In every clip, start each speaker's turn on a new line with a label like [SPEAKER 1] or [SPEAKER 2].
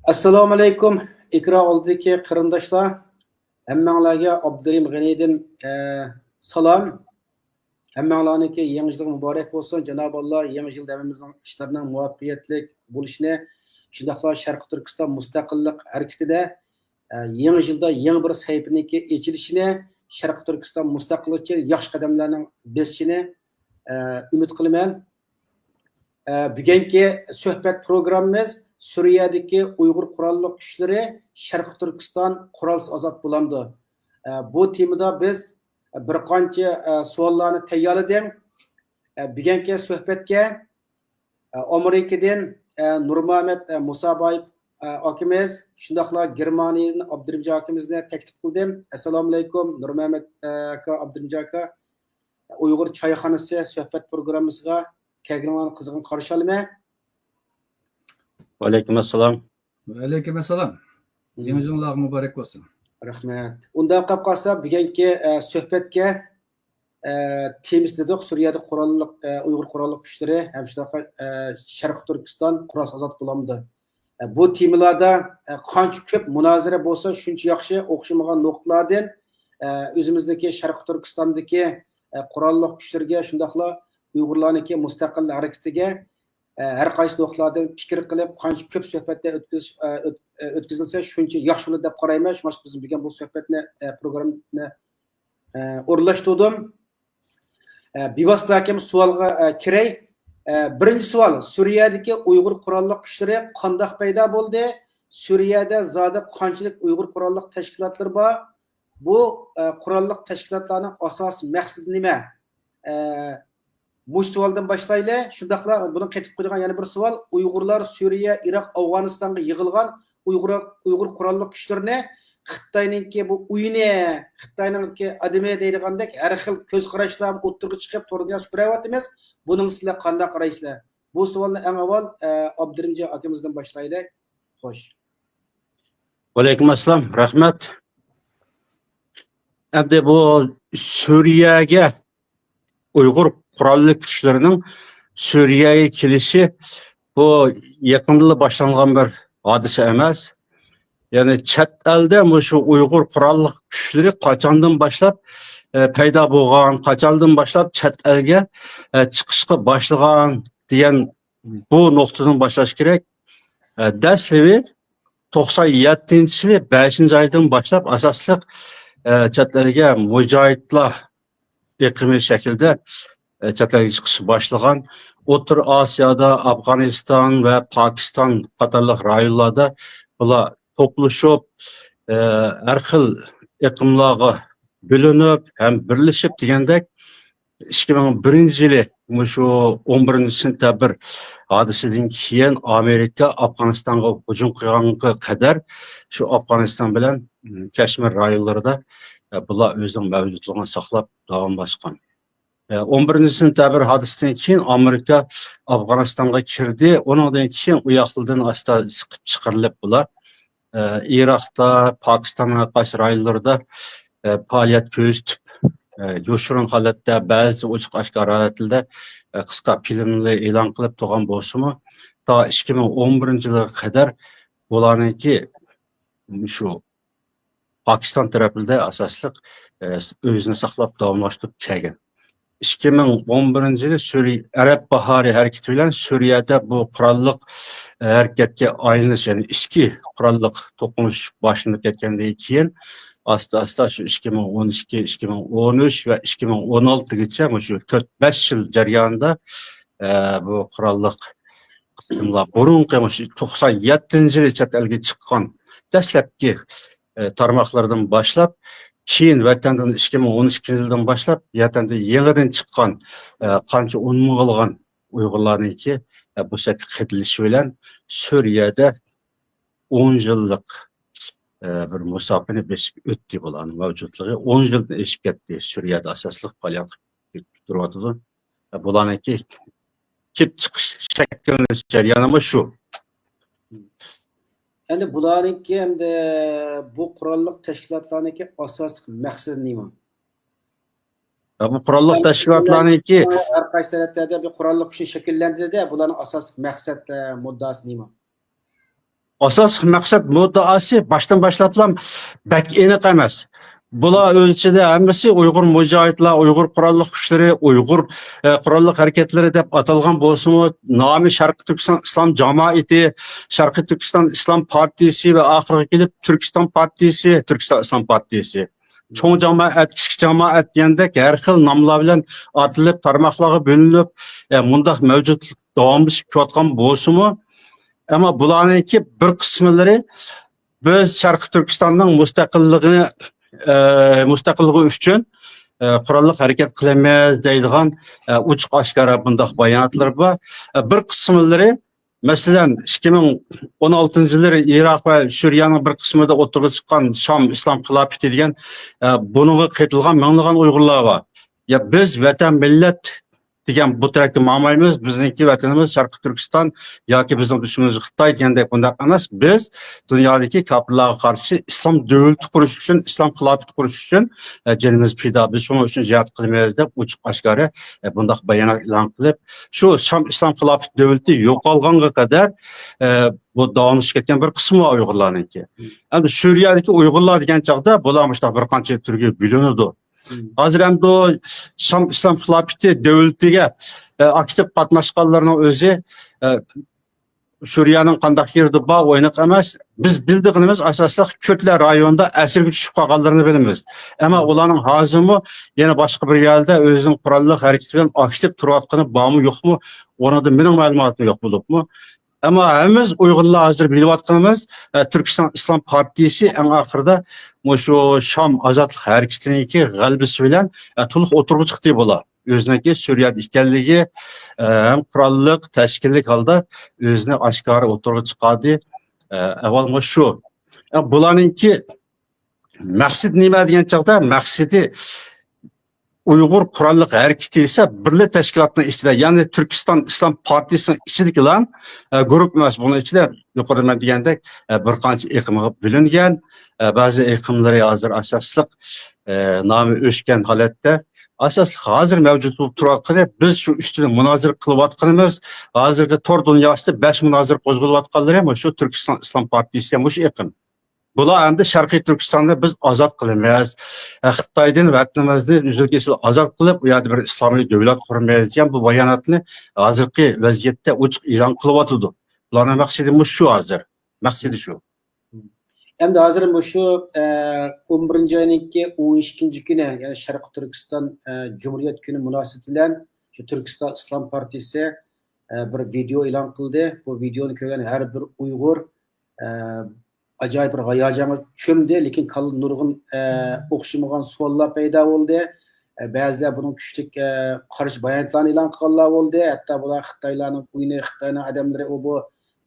[SPEAKER 1] Assalomu alaykum. Ekran oldidagi qarindoshlar. Hammanglarga Abdurim G'aniydan salom. Hammanglarniki yangi yil muborak bo'lsin. Janob Alloh yangi yilda hammamizning ishlarining muvaffaqiyatli bo'lishini, shundaqla Sharq Turkiston mustaqillik harakatida yangi yilda yangi bir sahifaniki ochilishini, Sharq Turkiston mustaqillik uchun yaxshi qadamlarning besishini umid qilaman. Bugungi suhbat programmamiz Suriyadagi Uyg'ur qurolli kuchlari Sharq Turkiston qurolsiz ozod bo'lamdi. Bu temada biz bir qancha savollarni tayyorladim. Bugungi suhbatga Amerikadan Nurmuhammad Musaboyev akamiz, shundaqla Germaniyadan Abdurimjon akamizni taklif qildim. Assalomu alaykum Nurmuhammad aka, Abdurimjon aka. Uyg'ur choyxonasi suhbat programmasiga kelganlarni qizg'in qarshi olaman.
[SPEAKER 2] Aleyküm assalam.
[SPEAKER 3] Aleyküm assalam. Yangi yillar muborak bo'lsin.
[SPEAKER 1] Rahmat. Unda qolib qolsa, bugungi suhbatga temiz dedik, Suriyada Uyg'ur qurolli kuchlari ham shunaqa Sharq Turkiston qurolsiz ozod bo'lamdi. Bu temalarda qancha ko'p munozara bo'lsa, shuncha yaxshi. O'xshamagan nuqtalardan o'zimizdagi Sharq Turkistondagi qurolli kuchlarga, shundaqla Uyg'urlarniki mustaqil harakatiga har qaysi nuqtalardan fikr qilib, qancha ko'p suhbatlar o'tkazilsa, shuncha yaxshi bo'ladi deb qarayman. Shuning uchun biz bugun bu suhbatni programmani o'rlashtirdim. Bevosita hakim savolga kiray. Birinchi savol: Suriyadagi Uyg'ur qurolli kuchlari qanday paydo bo'ldi? Suriyada zodi qanchalik Uyg'ur qurolli tashkilotlari bor? Bu qurolli tashkilotlarning asosiy maqsadi nima? Bu savoldan boshlaylik. Shundaqla buni qaytib qo'ygan yana bir savol: Uyg'urlar Suriya, Iroq, Afg'onistonga yig'ilgan Uyg'ur qurolli kuchlarini Xitoyningki bu uyini, Xitoyningki adimi deydigandek har xil ko'z qarashlar o'ttirib chiqib to'rga ko'ryapmiz. Buning sizlar qanday qaraysizlar? Bu savolni eng avval Abdurimjon akamizdan boshlaylik. Xo'sh.
[SPEAKER 2] Aleyküm assalam. Rahmat. Endi bu Suriyaga Uyg'ur qurolli kuchlarining Suriyaga kelishi bu yaqinda boshlangan bir hodisa emas. Yani chet elda shu Uyg'ur qurolli kuchlari qachondan boshlab paydo bo'lgan, qachondan boshlab chet elga chiqishga boshlagan degan bu nuqtadan boshlash kerak. Dastlabki 97-yil 5-oydan boshlab asosliq chet elga mujohidlar iqlimiy shaklda chet elga chiqish boshlagan. O'rta Osiyoda, Afg'oniston va Pokiston qatorliq rayonlarda bular toplashib, har xil iqlimlarga bo'linib ham birlashib degandek 2001-yili shu 11-sentabr hodisidan keyin Amerika Afg'onistonga hujum qilganga qadar shu Afg'oniston bilan Kashmir rayonlarida bular o'zining mavjudligini saqlab davomlashgan. 11-sentabr hodisidan keyin Amerika Afg'onistonga kirdi. Undan keyin u yoqlardan asta siqib chiqarilib bular Iroqda, Pokistonga qarshi rayonlarda faoliyat ko'rsatib, yo'shirin holatda, ba'zi ochiq oshkora holatda qisqa filmlar e'lon qilib turgan bo'lsa-mu, to 2011-yilga qadar bularniki shu Pokiston tarafida asosliq o'zini saqlab davomlashtirib kelgan. 2011-yili Suriya Arab bahori harakati bilan Suriyada bu qurolliq harakatga aylanish, ya'ni ichki qurolliq to'qinish boshlanib ketgandan keyin asta shu 2012, 2013 va 2016gacha shu 4-5 yil jarayonida bu qurolliq qismlar burunqi 97-yili chet elga chiqqan dastlabki tarmoqlardan boshlab, keyin vatandan 2012-yildan boshlab vatanda yangidan chiqqan qancha o'nmig'ilgan Uyg'urlarniki bu shakl qidilishi bilan Suriyada 10 yillik bir musofani besib o'tdi bularning mavjudligi. 10 yildan eshib ketdi. Suriyada asosliq faoliyat turyapti. Bularniki kelib chiqish shakllanish jarayoni shu.
[SPEAKER 1] Endi bularniki endi bu qurolli tashkilotlarniki asosiy maqsadi nima?
[SPEAKER 2] Bu qurolli tashkilotlarniki
[SPEAKER 1] har qaysi davlatlarda bir qurolli kuch shakllantirdi. Bularning asosiy maqsad muddasi nima?
[SPEAKER 2] asosiy maqsad muddaosi boshdan boshlab bak aniq emas. Bular o'z ichida hammasi Uyg'ur mujohidlar, Uyg'ur qurolli kuchlari, Uyg'ur qurolli harakatlari deb atalgan bo'lsa-mu, nomi Sharqiy Turkiston Islom jamoati, Sharqiy Turkiston Islom partiyasi va oxiriga kelib Turkiston partiyasi, Turkiston Islom partiyasi. Cho'ng jamoat, kichik jamoat degandek har xil nomlar bilan atilib, tarmoqlarga bo'linib, mundaq mavjudlik davomlashib kelayotgan bo'lsa-mu, ammo bularningki bir qismlari biz Sharqiy Turkistonning mustaqilligi uchun qurolli harakat qilamiz deydigan ochiq oshkora bundaq bayonotlar bor. Bir qismlari masalan 2016-yillar Iroq va Suriyaning bir qismida o'tirib chiqqan Sham islom xilofati degan bunga qaytilgan minglagan Uyg'urlar bor. Ya biz vatan millat degan bu tarafga ma'maymiz, bizniki vatanimiz Sharqiy Turkiston yoki bizning dushmanimiz Xitoy degandek bundaq emas. Biz dunyodagi kafirlarga qarshi islom davlati qurish uchun, islom xilofati qurish uchun jinimiz fido, biz shuning uchun jihad qilamiz deb ochiq oshkora bundaq bayonot e'lon qilib, shu Sham islom xilofati davlati yo'qolganga qadar bu davomlashib ketgan bir qismi bor Uyg'urlarningki. Endi Suriyadagi Uyg'urlar degan chaqda bular mushta bir qancha turga bo'linadi. Hozir ham Sham islom xilofati davlatiga aktiv qatnashganlarning o'zi Suriyaning qandaq yerda bor o'ynoq emas. Biz bildiğimiz asosli Kürtlar rayonida asirga tushib qolganlarini bilamiz. Ammo ularning hozirmi yana boshqa bir yerda o'zining qurolli harakati bilan aktiv turayotgani bormi yo'qmi? O'rnida mening ma'lumotim yo'q bo'libmi? Ammo hammamiz Uyg'urlar hozir bilayotganimiz Turkiston Islom partiyasi eng oxirida shu Sham ozodlik harakatiniki g'alabasi bilan to'liq o'tirib chiqdi bular. O'ziniki Suriyada ekanligi ham qurolliq tashkillik holda o'zini oshkora o'tirib chiqadi. Avval shu. Bularningki maqsad nima degan chaqda maqsadi Uyg'ur qurolli harakati esa birli tashkilotning ichida, ya'ni Turkiston Islom partiyasining ichidagilar guruh emas, buning ichida yuqorida men degandek bir qancha iqimga bo'lingan, ba'zi iqimlari hozir asosliq nomi o'chgan holatda asosli hozir mavjud bo'lib turayotgani biz shu ustida munozara qilayotganimiz, hozirgi tor dunyosida 5 munozara qo'zg'alayotganlar ham shu Turkiston Islom partiyasi ham shu iqim. Bular endi Sharqiy Turkistonda biz ozod qilamiz, Xitoydan vatanimizni uzilgisi ozod qilib, u yerda bir islomiy davlat quramiz degan bu bayonotni hozirgi vaziyatda ochiq e'lon qilyotdi. Bularning maqsadi shu hozir. Maqsadi shu.
[SPEAKER 1] Endi hozir bu shu 11-oyning 12-kuni, ya'ni Sharqiy Turkiston Cumhuriyet kuni munosabati bilan shu Turkiston Islom partiyasi bir video e'lon qildi. Bu videoni ko'rgan har bir Uyg'ur ajoyib bir hayajonga cho'mdi, lekin nurg'un o'xshamagan savollar paydo bo'ldi. Ba'zilar buning kuchli qarshi bayonotlarni e'lon qilganlar bo'ldi. Hatto bular Xitoylarning o'yini, Xitoyning odamlari bu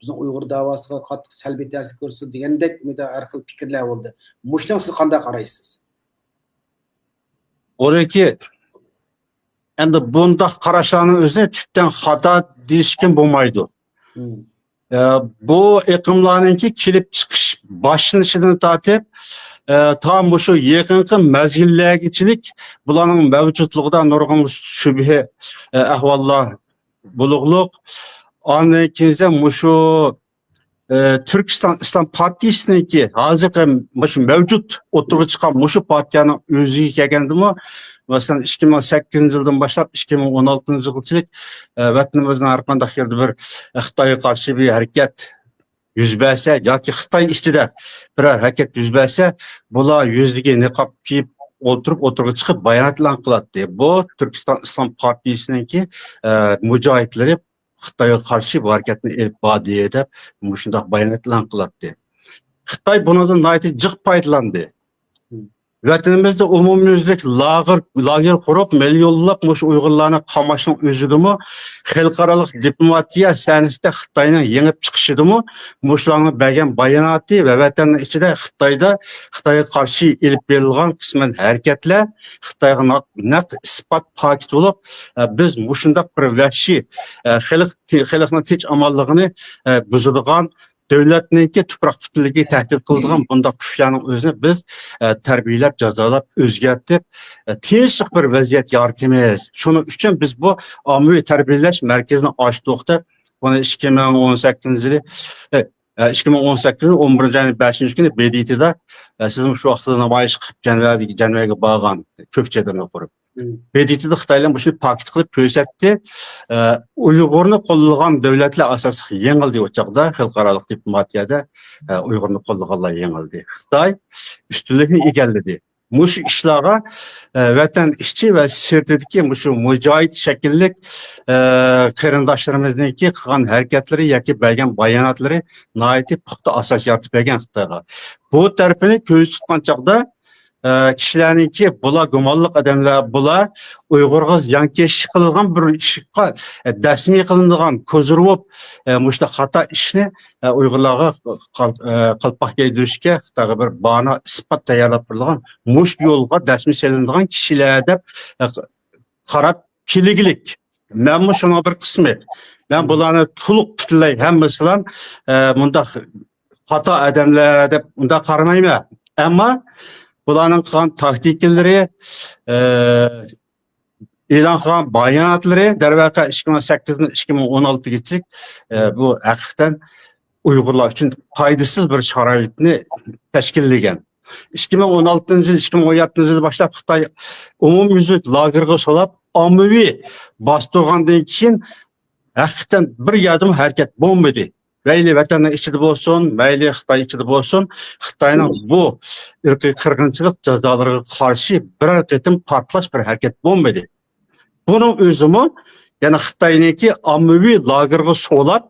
[SPEAKER 1] bizning Uyg'ur davosiga qattiq salbiy ta'sir ko'rsatdi degandek har xil fikrlar bo'ldi. Mushtan siz qanday qaraysiz?
[SPEAKER 2] O'raki endi bundaq qarashlarning o'zini tubdan xato deyishkim bo'lmaydi. Bu iqimlarningki kelib chiqish boshlanishidan tortib tam shu yaqinqi mezgillargachilik bularning mavjudligida nurg'un shubha ahvollar bulug'liq. Ondan keyin shu Turkiston Islom partiyasiniki hozirgi shu mavjud o'tirib chiqqan shu partiyaning o'ziga kelgandimi, masalan 2008-yildan boshlab 2016-yilgacha vatanimizning har qanday yerda bir Xitoyga qarshi bir harakat yuz bersa yoki Xitoy ichida bir harakat yuz bersa, bular yuziga niqob kiyib o'tirib chiqib bayonot e'lon qiladi. Bu Turkiston Islom partiyasiniki mujohidlari Xitoyga qarshi bu harakatni elib bordi deb shunday bayonot e'lon qiladi. Xitoy bundan jiq foydalandi. Vatanimizda umumyuzlik lager qurib, millionlab Uyg'urlarni qamashning o'zidimi, xalqaro diplomatiya sahnasida Xitoyning yengib chiqishidimi, mushlarni bergan bayonoti va vatanning ichida Xitoyga qarshi elib berilgan qisman harakatlar Xitoyga naq isbot paket bo'lib, biz mushundaq bir vahshiy xalqning tinch amonligini buzadigan davlatninki tuproq putunligiga tahdid qiladigan bunday kuchlarning o'zini biz tarbiyalab, jazolab, o'zgartib, tinchlik bir vaziyat yaratamiz. Shuning uchun biz bu ommaviy tarbiyalash markazini ochdik. Buni 2018-yili 2018 11 ayın 5 günü BDT'de sizin şu vaqtda namoyish qilib Janvaga borgan ko'pchilikdan o'qirib. BDT'de Xitoylar bu ishni paket qilib ko'rsatdi. Uyg'urni qo'llagan davlatlar asosiy yengildi o chaqda xalqaro diplomatiyada Uyg'urni qo'llaganlar yengildi. Xitoy ustunlikni egalladi. Mush ishlarga vatan ishchi va sirtidagi mushu mujohid shakillik qarindoshlarimizniki qilgan harakatlari yoki bergan bayonotlari nihoyatda puxta asos yaratib bergan Xitoyga. Bu tarafini ko'z tutgan chaqda kishilarniki bular gumonliq odamlar, bular Uyg'urga ziyonkashlik qilgan bir ishga dasmiy qilinadigan ko'zirib mushta xato ishni Uyg'urlarga qalpoq yedirishga Xitoyga bir bahona isbot tayyorlab qo'yilgan mush yo'lga dasmiy selinadigan kishilar deb qarab keliglik. Men shunga bir qismi. Men bularni to'liq butunlay hammasidan bunda xato odamlar deb unda qaramayman. Ammo bularning qilgan taktikaları, e'lon qilgan bayonotlari darvaqa 2008dan 2016gacha bu haqiqatan Uyg'urlar uchun foydasiz bir sharoitni tashkillagan. 2016-yil, 2017-yil boshlab Xitoy umumyuzlik lagerga solib, ommaviy bostirgandan keyin haqiqatan bir yardım harakat bo'lmadi. Mayli vatanning ichida bo'lsin, mayli Xitoy ichida bo'lsin, Xitoyning bu irqiy qirg'inchilik jazolariga qarshi biror qatim portlash bir harakat bo'lmadi. Buning o'zimi yana Xitoyniki ommaviy lagerga solib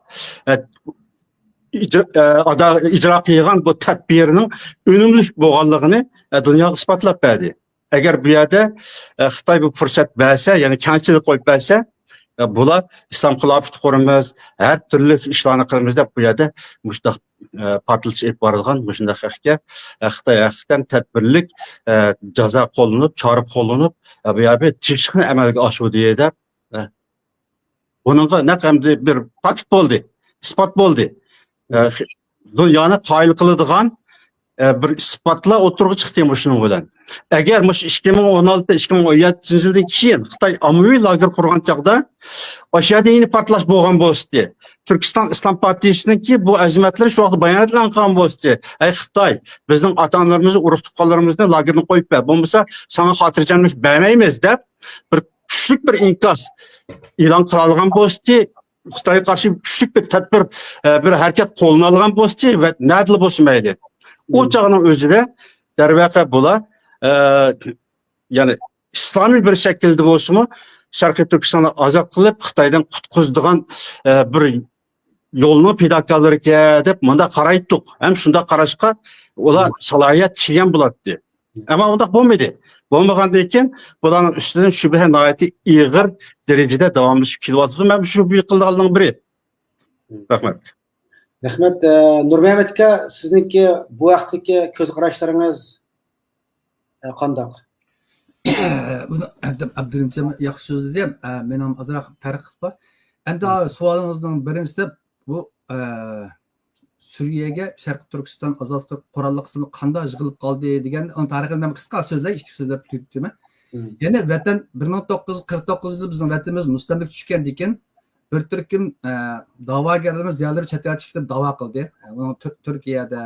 [SPEAKER 2] icra qilgan bu tadbirining unumli bo'lganligini dunyoga isbotlab berdi. Agar bu yerda Xitoy bu fursat bersa, ya'ni kamchilik qo'yib bersa, bular islom xilofat quramiz, har turli ishlarni qilamiz deb bu yerda mushtaq portlash olib borilgan shunday haqga Xitoy haqiqatan tadbirlik jazo qo'llanib, chora qo'llanib, bu yerda tishni amalga oshirdi deb buningga naqamdi bir fakt bo'ldi, isbot bo'ldi. Dunyoni qoyil qiladigan bir isbotlar o'tirg'i chiqdi shuning bilan. Agar 2016-2017-yildan keyin Xitoy ommaviy lager qurgan chaqda o'sha yerda portlash bo'lgan bo'lsa, Turkiston Islom partiyasiniki bu azimatlar shu vaqtda bayonotlangan bo'lsa, ay Xitoy bizning ota-onalarimizni, urug' tuqqanlarimizni lagerni qo'yib ber, bo'lmasa sana xotirjamlik bermaymiz deb bir kuchli bir inkos e'lon qilgan bo'lsa, Xitoyga qarshi kuchli bir tadbir, bir harakat qo'llanib olgan bo'lsa va nadli bo'lmaydi. O çağının özüde darvaqa bular yani İslami bir şekilde bo'lsa Sharqiy Turkistonni ozod qilib Xitoydan qutqizdigan bir yo'lni pidakalariga deb bunda qaraydik. Ham shunda qarashqa ular salohiyat chigan bo'ladi. Ammo unda bo'lmaydi. Bo'lmagandan keyin bularning ustidan shubha nihoyatda ig'ir darajada davomlashib kelyapti. Men shu bu qilganlarning biri. Rahmat.
[SPEAKER 1] Rahmat. Nurmuhammad aka, sizniki bu vaqtdagi ko'z qarashlaringiz qanday?
[SPEAKER 3] Buni Abdurimjon yaxshi so'zladi ham, men ham ozroq farq bor. Endi savolingizning birinchisi bu Suriyaga Sharqiy Turkiston ozodlik qurolli qismi qanday yig'ilib qoldi degan on tarixini men qisqa so'zlab, ishtik so'zlab tutyapman. Ya'ni vatan 1949-da bizning vatanimiz mustamlik tushgandan keyin bir turkum da'vogarlarimiz ziyolari chet elga chiqib da'vo qildi. Buni Turkiyada,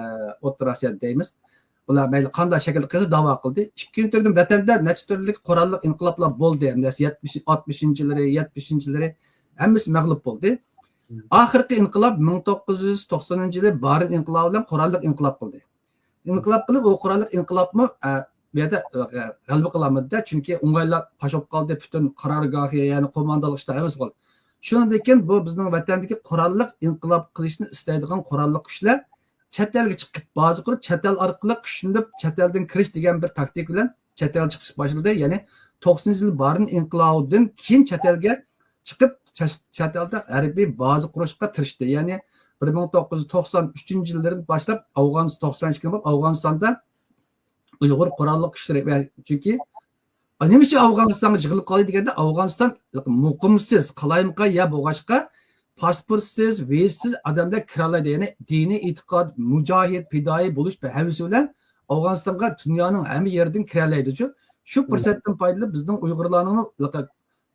[SPEAKER 3] O'rta Rossiyada deymiz. Ular mayli qanday shaklda qildi da'vo qildi. Ikkinchi turkum vatanda necha turli qurolli inqiloblar bo'ldi. 60-yillari, 70-yillari hammasi mag'lub bo'ldi. Oxirgi inqilob 1990-yili Barin inqilobi bilan qurolli inqilob qildi. Inqilob qilib, o qurolli inqilobni bu yerda g'alaba qilamadi, chunki o'ng'aylab qo'shib qoldi, butun qarorgohi, ya'ni qo'mondonlik ishlar emas bo'ldi. Shundan keyin bu bizning vatandagi qurolli inqilob qilishni istaydigan qurolli kuchlar chet elga chiqib baza qurib, chet el orqali kuchlanib, chet eldan kirish degan bir taktik bilan chet elga chiqish boshladi. Ya'ni 90-yil Barin inqilobidan keyin chet elga chiqib chet elda harbiy baza qurishga tirishdi. Ya'ni 1993-yildan boshlab Afg'oniston 92 bo'lib Afg'onistonda Uyg'ur qurolli kuchlari chunki nima uchun Afg'onistonga yig'ilib qoldi deganda Afg'oniston muqimsiz, qalayimqa ya bo'g'ashqa pasportsiz, vizasiz odamlar kira oladi. Ya'ni diniy e'tiqod, mujohid, fidoyi bo'lish havasi bilan Afg'onistonga dunyoning hamma yeridan kira oladi. Shu fursatdan foydalanib bizning Uyg'urlarning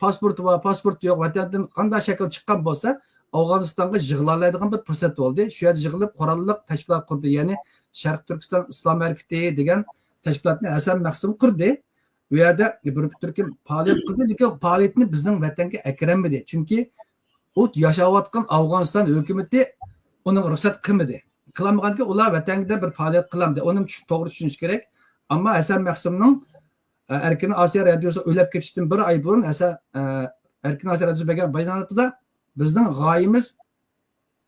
[SPEAKER 3] pasporti va pasport yo'q vatandan qanday shakl chiqqan bo'lsa, Afg'onistonga yig'ilaydigan bir fursat bo'ldi. Shu yerda yig'ilib qurolliq tashkilot qurdi. Ya'ni Sharq Turkiston Islom harakati degan tashkilotni Hasan Mahsum qurdi. Bu yerda bir turkum faoliyat qildi, lekin faoliyatni bizning vatanga akramadi. Chunki u yashayotgan Afg'oniston hukumati uni ruxsat qilmadi. Qilmaganki ular vatanga bir faoliyat qilamdi. Uni to'g'ri tushunish kerak. Ammo Hasan Mahsumning Erkin Osiyo radiosi o'lab ketishdan bir oy burun Erkin Osiyo radiosi bergan bayonotida bizning g'oyamiz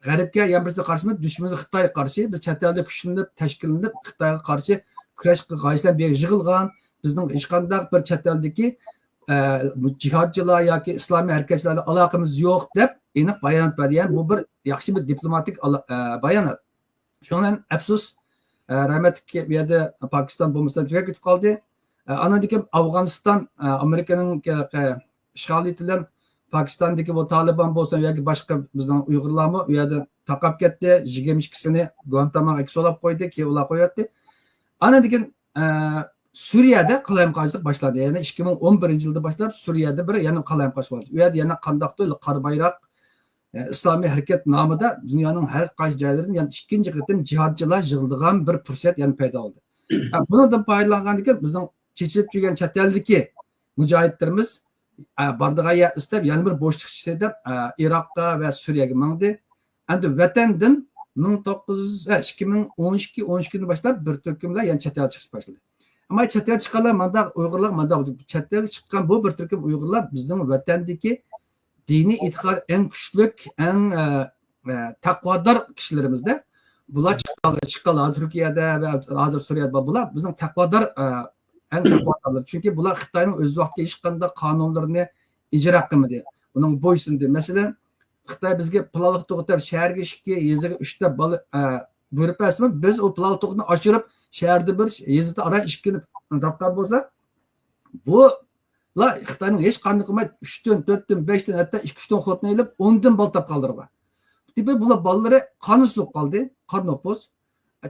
[SPEAKER 3] G'arbga yamrisi qarshi emas, dushmanimiz Xitoyga qarshi, biz chet elda kuchlanib, tashkillanib Xitoyga qarshi kurash g'oyasidan beri yig'ilgan, bizning hech qanday bir chet eldagi jihodchilar yoki islomiy harakatchilarga aloqamiz yo'q deb aniq bayonot berdi. Bu bir yaxshi bir diplomatik bayonot. Shundan afsus, rahmatli bu yerda Pokiston bo'lmasdan tugab ketib qoldi. Anadaki Afg'oniston Amerikaning ishg'oli bilan Pokistondagi bu Taliban bo'lsa yoki boshqa bizning Uyg'urlarmi u yerda taqab ketdi, 22kisini Guantanamoga solab qo'ydi, keyin ular qo'yapti. Anadaki Suriyada qalamqoshlik boshladi. Ya'ni 2011-yilda boshlab Suriyada bir yana qalamqosh bo'ldi. U yerda yana qandoqdir qora bayroq islomiy harakat nomida dunyoning har qaysi joylaridan yana ikkinchi qatim jihodchilar yig'ildigan bir fursat yana paydo bo'ldi. Bundan foydalangan ekan bizning chechilib turgan chet eldagi mujohidlarimiz bardig'aya istab yana bir bo'shliq deb Iroqqa va Suriyaga mangdi. Endi vatandan 2012-13 boshlab bir turkumlar yana chet elga chiqib boshladi. Ammo chet elga chiqqanlar manda Uyg'urlar manda chet elga chiqqan bu bir turkum Uyg'urlar bizning vatandagi diniy e'tiqod eng kuchli, eng taqvodor kishilarimizda. Bular chiqqanlar Turkiyada va hozir Suriyada bular bizning taqvodor eng taqvodorlar. Chunki bular Xitoyning o'z vaqtida hech qanday qonunlarini ijro qilmadi. Uning bo'ysundi. Masalan, Xitoy bizga pilolik to'g'ritab shaharga 2, yeziga 3 ta bola buyurib bersa, biz o pilolik to'g'rini ochirib, shaharda bir yezida ara 2 ni topgan bo'lsa, bu la Xitoyning hech qanday qilmay 3 dan 4 dan 5 dan hatto 2-3 dan xotni elib 10 dan bal topib qoldirgan. Tipi bular balları qanunsuz qoldi, qarnopos.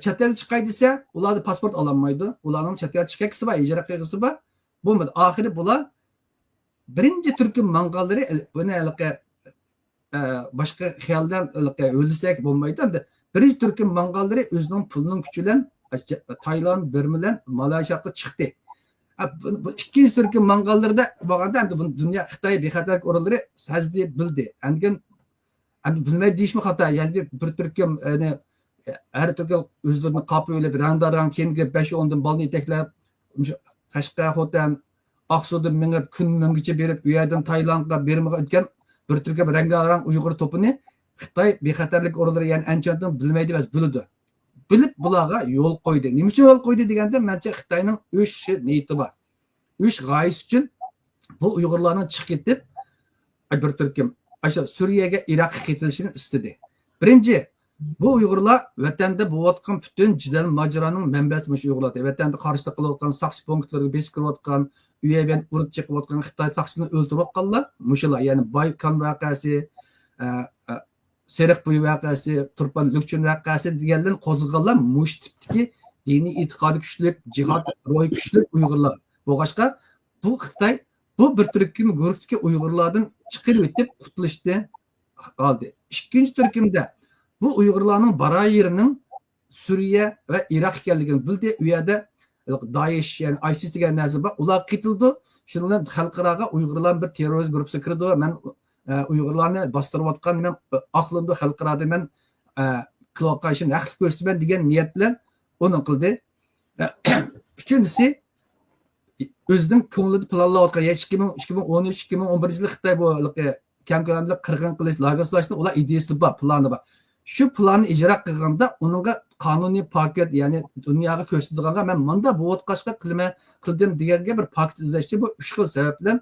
[SPEAKER 3] Chet elga chiqay desa, ularni pasport ololmaydi. Ularning chet elga chiqishisi va ijro qilgisi bor. Bo'lmadi. Oxiri bular birinchi turkum mang'allari buni boshqa xiyoldan o'ldirsak bo'lmaydi. Endi birinchi turkum mang'allari o'zining pulining kuchi bilan Tayland, Birma, Malayziyaga chiqdi. Bu ikkinchi turkum mang'allarda bo'lganda endi dunyo Xitoy bexatarlik o'rinlari sajdi bildi. Endi bilmaydi deyishmi xato. Ya'ni bir turkum her turkum o'zlarini qopib o'ylab, rang-darang keyingi 5-10 dan balni etaklab, Qashqa, Xotan, Aqsudan minib, kun mingicha berib, u yerdan Taylandga, Birmaga o'tgan bir turkum rang-darang Uyg'ur to'pini Xitoy bexatarlik o'rinlari ya'ni anchadan bilmaydi emas, bildi. Bilib bularga yo'l qo'ydi. Nima uchun yo'l qo'ydi deganda, mencha Xitoyning 3 niyati bor. 3 g'oyasi uchun bu Uyg'urlarning chiqib ketib, bir turkum Suriyaga, Iroqqa ketilishini istadi. Birinchi, bu Uyg'urlar vatanda bo'layotgan butun jidal mojaroning manbasi mush Uyg'urlar. Vatanda qarshilik qilayotgan saqchi punktlarga besib kirayotgan, uyayban urib chiqayotgan Xitoy saqchisini o'ldirayotganlar mushular. Ya'ni Baykan voqeasi, Seriqbo'y voqeasi, Turpan Lukchun voqeasi deganlar qo'zg'algan mush tipdagi diniy e'tiqodi kuchli, jihod ro'y kuchli Uyg'urlar. Bo'g'ashqa bu Xitoy bu bir turkum guruhdagi Uyg'urlardan chiqarib o'tib qutulishdan qoldi. Ikkinchi turkumda bu Uyg'urlarning barayerining Suriya va Iroq ekanligini bildi. U yerda Daesh ya'ni ISIS degan narsa bor. Ular qitildi. Shundan xalqaro Uyg'urlar bir terrorist guruhiga kirdi. Men Uyg'urlarni bostirayotgan men aqlimda xalqaro men qilayotgan haqli ko'rsataman degan niyat bilan uni qildi. Uchinchisi o'zining ko'nglida planlayotgan 2013-2011 yil Xitoy bu keng ko'lamli qirg'in qilish, lager solashni ular ideyasi bor, plani bor. Shu planni ijro qilganda uningga qonuniy paket, ya'ni dunyoga ko'rsatilganda men menda bu o'tqashqa qildim deganga bir paket izlashchi bu 3 xil sabab bilan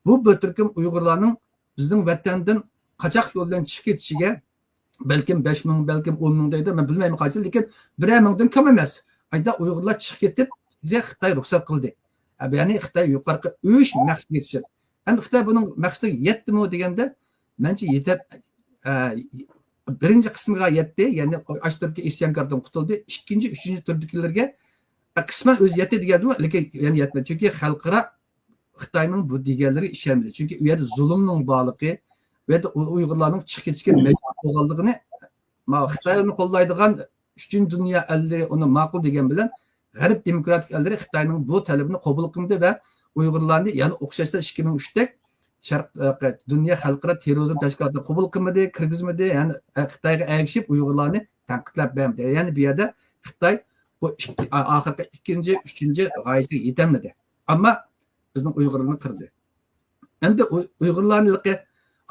[SPEAKER 3] bu bir turkum Uyg'urlarning bizning vatandan qochoq yo'ldan chiqib ketishiga balkim 5000, balkim 10000 deydi, men bilmayman qancha, lekin 1000 kam emas. Ayda Uyg'urlar chiqib ketib, bizga Xitoy ruxsat qildi. Ya'ni Xitoy yuqorqi 3 maqsadga yetishadi. Endi Xitoy buning maqsadiga yetdimi deganda, mencha yetib birinchi qismiga yetdi, ya'ni Ashturki isyankardan qutuldi. Ikkinchi, uchinchi turdikilarga qisman o'zi yetdi degandi, lekin yana yetmadi. Chunki xalqaro Xitoyning bu deganlari ishonmadi. Chunki u yerda zulmning borligi, ve de Uyg'urlarning chiqib ketishga majbur bo'lganligini Xitoy uni qo'llaydigan 3-dunyo ellari uni ma'qul degan bilan G'arb demokratik ellari Xitoyning bu talabini qabul qildi va Uyg'urlarni yana o'xshashda 2003da Sharq dunyo xalqaro terrorizm tashkilotini qabul qilmadi, kirgizmadi, ya'ni Xitoyga ergishib Uyg'urlarni tanqidlab berdi. Ya'ni bu yerda Xitoy bu oxirgi 2-chi, 3-chi g'oyasiga yetolmadi. Ammo bizning Uyg'urlarni qirdi. Endi Uyg'urlarni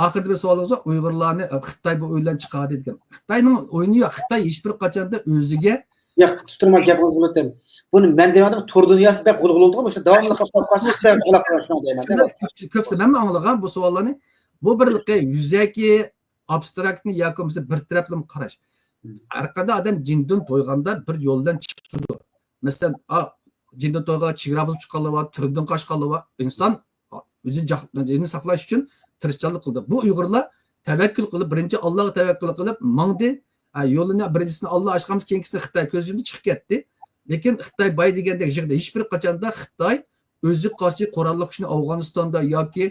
[SPEAKER 3] oxirgi bir savolingiz bor, Uyg'urlarni Xitoy bu o'yindan chiqadi degan. Xitoyning o'yini yo'q. Xitoy hech bir qachonda o'ziga
[SPEAKER 1] yo'q, tuturma gap bo'ladim. Buni men degandim, tur dunyosi bek qo'lg'oldi, o'sha davomli qilib sen quloq qo'yishni deyman.
[SPEAKER 3] Ko'pchilik men anglagan bu savollarni bu birlikka yuzaki abstraktni yoki bo'lmasa bir taraflama qarash. Har qanday odam jindan to'yg'anda bir yo'ldan chiqadi. Masalan, jindan to'yga chegara buzib chiqqanlar bor, turdan qochganlar bor. Inson o'zini saqlash uchun tirishchilik qildi. Bu Uyg'urlar tavakkul qilib, birinchi Allohga tavakkul qilib, mangdi, yo'lini birinchisini Alloh ochganmiz, keyingisini Xitoy ko'z yumdi chiqib ketdi. Lekin Xitoy boy degandek yig'da hech bir qachonda Xitoy o'zi qarshi qurolli kuchni Afg'onistonda yoki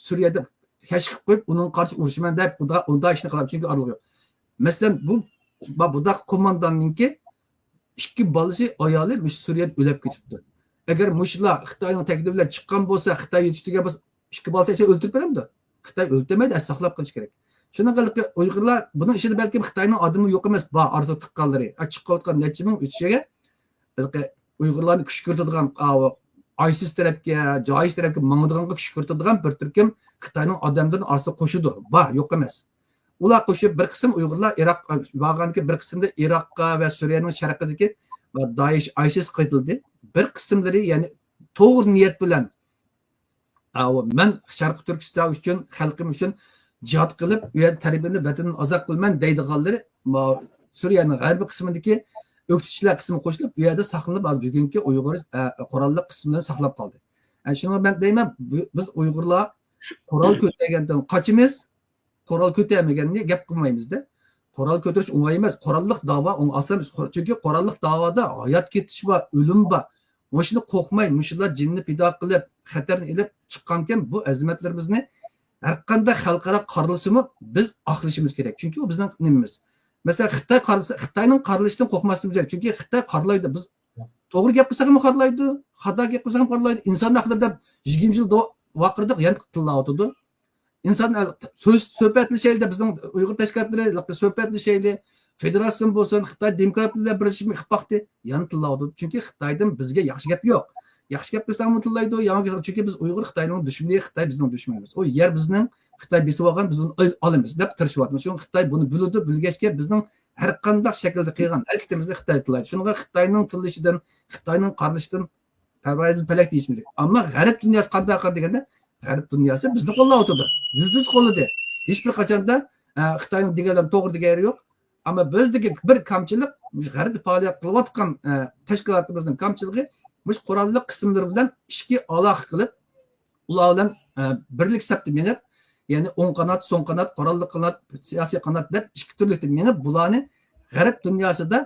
[SPEAKER 3] Suriyada kashf qilib, uning qarshi urishman deb unda ishni qiladi, chunki araligi yo'q. Masalan, bu qo'mondonninki ikki bolasi ayoli Suriyada o'lib ketibdi. Agar mushlar Xitoyning taklifi bilan chiqqan bo'lsa, Xitoy yetishtirgan bo'lsa, ikki bolasi o'ldirib beramdi. Xitoy o'ldirmaydi, saqlab qolish kerak. Shuna qilib Uyg'urlar buning ishini balki Xitoyning odami yo'q emas, bor arzu tiqqanlari. Chiqayotgan necha ming ichiga Uyg'urlarni kuch kiritadigan ISIS tarafga, JAISH tarafga mangdiganga kuch kiritadigan bir turkum Xitoyning odamdan arzu qo'shidi. Bor, yo'q emas. Ular qo'shib bir qism Uyg'urlar Iroq borganki bir qismda Iroqqa va Suriyaning sharqidagi va DAESH, ISIS qaytildi. Bir qismlari ya'ni to'g'ri niyat bilan men Sharq Turkiston uchun, xalqim uchun jihad qilib, u yerda tarbiyani vatanni ozod qilman deydiganlari Suriyaning g'arbiy qismidagi o'qituvchilar qismi qo'shilib, u yerda saqlanib, bugungi Uyg'ur qurolli qismini saqlab qoldi. Shuni men deyman, biz Uyg'urlar qurol ko'targandan qochimiz, qurol ko'tarmaganni gap qilmaymizda. Qurol ko'tarish o'ng'ay emas, qurolliq da'vo oson, chunki qurolliq da'voda hayot ketish bor, o'lim bor. O'shini qo'rqmay, mushlar jinni pido qilib, xatarni ilib chiqqankan bu azimatlarimizni har qanday xalqaro qarilishimi biz oqlashimiz kerak. Chunki u bizning nimamiz. Masalan, Xitoy qarilsa, Xitoyning qarilishidan qo'rqmasligimiz kerak. Chunki Xitoy qarilaydi. Biz to'g'ri gap qilsak ham qarilaydi, xato gap qilsak ham qarilaydi. Inson haqida deb 20 yil vaqirdiq, yana tillayotdi. İnsan söhbətli şeydə bizning Uyğur təşkilatları söhbətli şeydə federasiya bo'lsin, Xitoy demokratlar birlashib baxtdi, yana tillaydi. Chunki Xitoydan bizga yaxshi gap yo'q. Yaxshi gap qilsam tillaydi, yomon chunki biz Uyg'ur Xitoyning dushmani, Xitoy bizning dushmanimiz. O yer bizning Xitoy besib olgan, biz uni olamiz deb tirishyapmiz. Chunki Xitoy buni bildi, bilgachga bizning har qanday shaklda qilgan harakatimizni Xitoy tillaydi. Shunga Xitoyning tilishidan, Xitoyning qarilishidan parvoyiz palak deyishmaydi. Ammo g'arb dunyosi qanday qildi deganda G'arb dunyosi bizni qo'llayotdi. Yüz qo'lida. Hech bir qachonda Xitoyning deganlari to'g'ri degani yo'q. Ammo bizdagi bir kamchilik, g'arb faoliyat qilayotgan tashkilotimizning kamchiligi mush qurolli qismlar bilan ishga aloqa qilib, ular bilan birlik sapda menib, ya'ni o'ng qanot, so'ng qanot, qurolli qanot, siyosiy qanot deb ikki turli menib, bularni g'arb dunyosida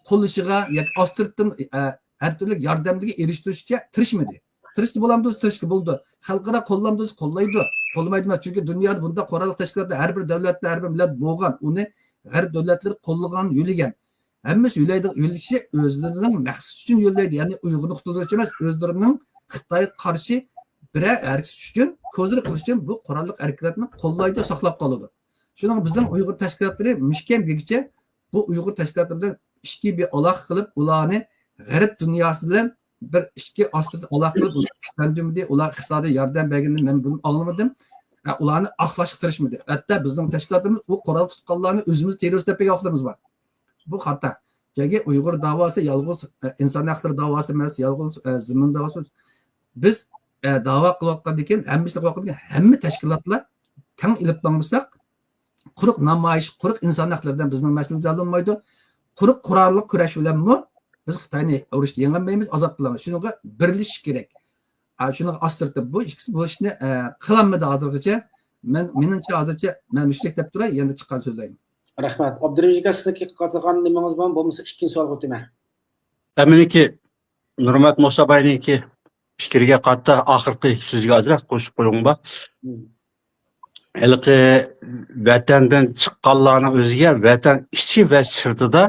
[SPEAKER 3] qo'lishiga yoki ostirdin har turli yordamga erishtirishga tirishmadi. Tirishdi bo'lamdi, tirishki bo'ldi. Xalqaro qo'llamdi, qo'llaydi. Qo'lmaydi emas, chunki dunyoda bunda qurolli tashkilotlar har bir davlatda, har bir millat bo'lgan, uni g'arb davlatlari qo'llagan, yo'ligan. Hammasi yo'lishi o'zlarining maqsad uchun yo'llaydi. Ya'ni Uyg'urni qutqarish emas, o'zlarining Xitoyga qarshi bir harakat uchun, ko'zir qilish uchun bu qurolli harakatni qo'llaydi, saqlab qoladi. Shuning bizning Uyg'ur tashkilotlari mushkam begicha bu Uyg'ur tashkilotlari bilan ishga bir aloqa qilib, ularni g'arb dunyosi bilan bir ishga ostida aloqa qilib kuchlantirmadi, ular iqtisodiy yordam berganini men buni anglamadim. Ularni aqlashga tirishmadi. Hatto bizning tashkilotimiz bu qurol tutqanlarni o'zimiz terrorist deb qo'yganimiz bor. Bu xato. Chunki Uyg'ur da'vosi yolg'iz inson haqlari da'vosi emas, yolg'iz zamin da'vosi. Biz da'vo qilayotgan ekan, hammasi qilayotgan hamma tashkilotlar tang ilib bo'lmasak, quruq namoyish, quruq inson haqlaridan bizning masalamiz olinmaydi. Quruq qurolli kurash bilanmi biz Xitoyni urushda yengolmaymiz, ozod qilamiz. Shunga birlashish kerak. Shuni astirtib bu ikkisi bu ishni qilolmadi hozirgacha. Menimcha hozircha men mushrik deb turay, endi chiqqan so'zlayman.
[SPEAKER 1] Rahmat. Abdurrahim sizniki qatag'an nimangiz bor? Bo'lmasa ikkinchi savolga o'taman.
[SPEAKER 2] Aminiki Nurmat Musabayniki fikriga qatta oxirgi so'zga ozroq qo'shib qo'ying ba. Ilqi vatandan chiqqanlarning o'ziga vatan ichi va sirtida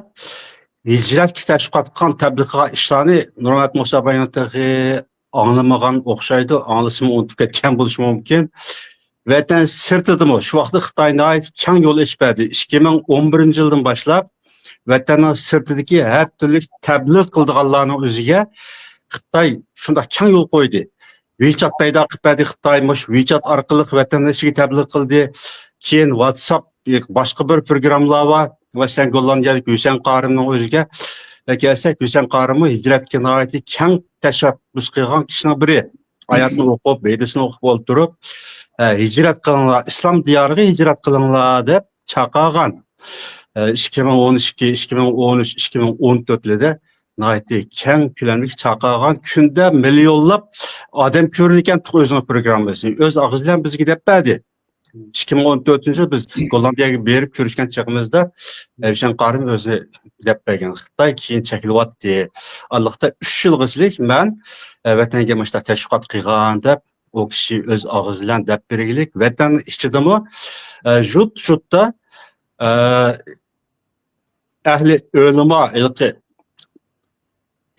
[SPEAKER 2] hijratga tashqatgan tabliğ ishlarni Nurmat Musa bayonotdagi anglamagan o'xshaydi, anglasimi unutib ketgan bo'lishi mumkin. Vatan sirtidimi shu vaqtda Xitoyga keng yo'l ochdi. 2011-yildan boshlab vatanning sirtidagi har turli tabliğ qildiganlarning o'ziga Xitoy shunda keng yo'l qo'ydi. WeChat paydo qilib berdi Xitoy, WeChat orqali vatandaşlarga tabliğ qildi. Keyin WhatsApp boshqa bir programmalar bor va sen Gollandiyalik Hüseyin Qarimning o'ziga kelsak, Hüseyin Qarimni hijratga nihoyatda keng tashabbus qilgan kishining biri. Hayotni o'qib, bedisini o'qib o'tirib, hijrat qilinglar, islom diyoriga hijrat qilinglar deb chaqirgan. 2012, 2013, 2014'lerde nihoyatda keng ko'lamli chaqirgan kunda millionlab odam ko'rilgan o'zining programmasi. O'z og'iz bilan bizga deb berdi. 2014-yil biz Gollandiyaga berib ko'rishgan chaqimizda Hüseyin Qarim o'zi deb bergan. Xitoy keyin chekilyapti. Allohda 3 yilgachilik men vatanga mashta tashviqot qilgan deb o kishi o'z og'iz bilan deb bergilik. Vatan ichidami jut-jutda ahli o'lima ilqi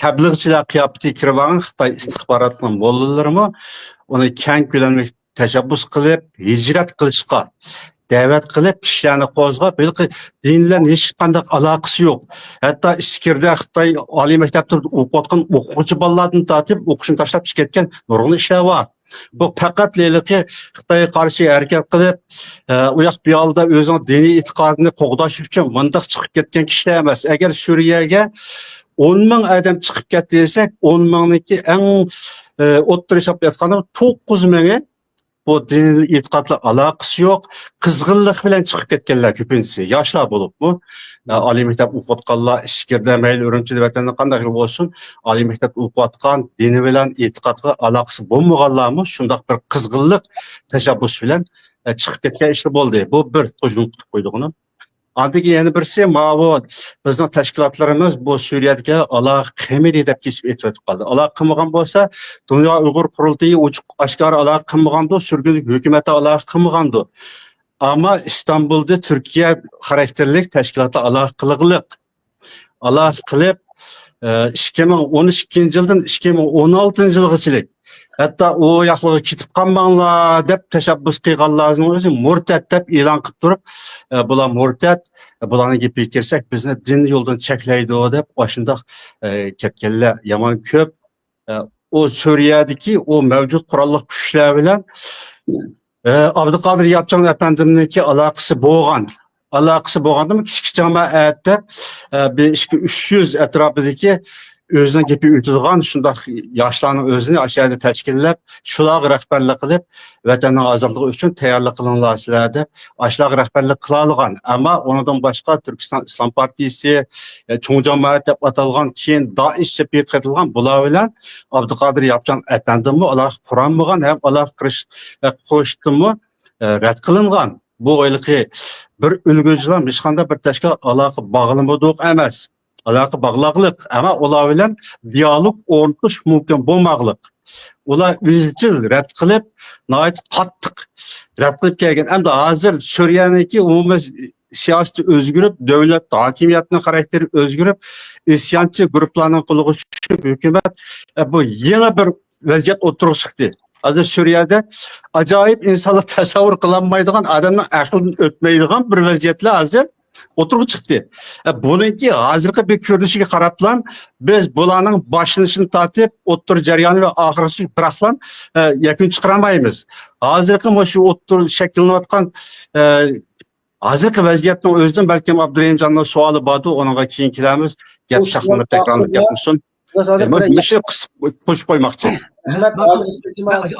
[SPEAKER 2] tabliğçiler qiyafeti kirvan Xitoy istixborotning bo'linlarimi uni keng ko'lamli tashabbus qilib, hijrat qilishga da'vat qilib, kishilarni qo'zg'ab, din bilan hech qanday aloqasi yo'q. Hatto ichkirda Xitoy oliy maktabda o'qiyotgan o'quvchi bolalardan tortib, o'qishni tashlab chiqib ketgan nurg'un ishlar bor. Bu faqat leyliki Xitoyga qarshi harakat qilib, u yoq bu yoqda o'zining diniy e'tiqodini qo'g'dash uchun mundaq chiqib ketgan kishilar emas. Agar Suriyaga 10 ming adam chiqib ketdi desak, 10 mingniki eng o'ttir hisoblayotganda 9 mingi bu diniy e'tiqodla aloqasi yo'q, qizg'inlik bilan chiqib ketganlar ko'pincha yoshlar bo'libmi. Oliy maktab o'qiyotganlar, ichkirda mayli Urumchida vatanda qanday bo'lsin, oliy maktab o'qiyotgan, dini bilan e'tiqodga aloqasi bo'lmaganlarmi shundoq bir qizg'inlik tashabbus bilan chiqib ketgan ishlar bo'ldi. Bu bir qo'shimcha qilib qo'ydik uni. Andiki yana birisi bu bizning tashkilotlarimiz bu Suriyadagi aloqa qilmaydi deb kesib aytib qoldi. Aloqa qilmagan bo'lsa, Dunyo Uyg'ur qurultiyi ochiq oshkora aloqa qilmagandi, surgunlik hukumatı aloqa qilmagandi. Ammo Istanbulda Turkiya xarakterlik tashkilotlar aloqa qilganlik. Aloqa qilib 2012-yildan 2016-yilgacha hatta o yoqlarga ketib qolmanglar deb tashabbus qilganlarning o'zi murtad deb e'lon qilib turib, bular murtad, bularning gapiga kelsak, bizni din yo'ldan cheklaydi deb oshundoq ketganlar yomon ko'p. O Suriyadagi o mavjud qurolli kuchlar bilan Abduqodir Yapchan efendimniki aloqasi bo'lgan. Aloqasi bo'lgandimi kichik jamoatda 300 atrofidagi o'zining gapi o'tadigan shundoq yoshlarning o'zini aşağıda tashkillab, shular rahbarlik qilib, vatanning ozodligi uchun tayyorlik qilinglar sizlar deb ashlar rahbarlik qila olgan. Ammo undan boshqa Turkiston Islom partiyasi, cho'ng jamoat deb atalgan, keyin Daesh deb qatilgan bular bilan Abduqodir Yapchan efendimni aloqa quranmagan, ham aloqa qo'shdimi rad qilingan. Bu o'yliqi bir ulgurchilar hech qanday bir tashkilot aloqa bog'lanmadik emas. Aloqa bog'liqlik, ama ular bilan dialog o'rnatish mumkin bo'lmaqliq. Ular izchil rad qilib, nihoyat qattiq rad qilib kelgan. Hamda hozir Suriyaniki umumiy siyosati o'zgarib, davlat hokimiyatining xarakteri o'zgarib, isyonchi guruhlarning qo'liga tushib, hukumat bu yana bir vaziyat o'tirib chiqdi. Hozir Suriyada ajoyib insonlar tasavvur qilolmaydigan, odamning aqlidan o'tmaydigan bir vaziyatlar hozir o'tirib chiqdi. Buniki hozirgi bir ko'rinishiga qarablan biz bularning boshlanishini tortib, o'ttir jarayoni va oxiriga biraqlan yakun chiqaramaymiz. Hozirgi shu o'ttir shakllanayotgan hozirgi vaziyatning o'zidan balki Abdurahimjonning savoli bordi, unga keyin kelamiz. Gap shaxmat takrorlab gapirsin. Mishni qo'shib qo'ymoqchi.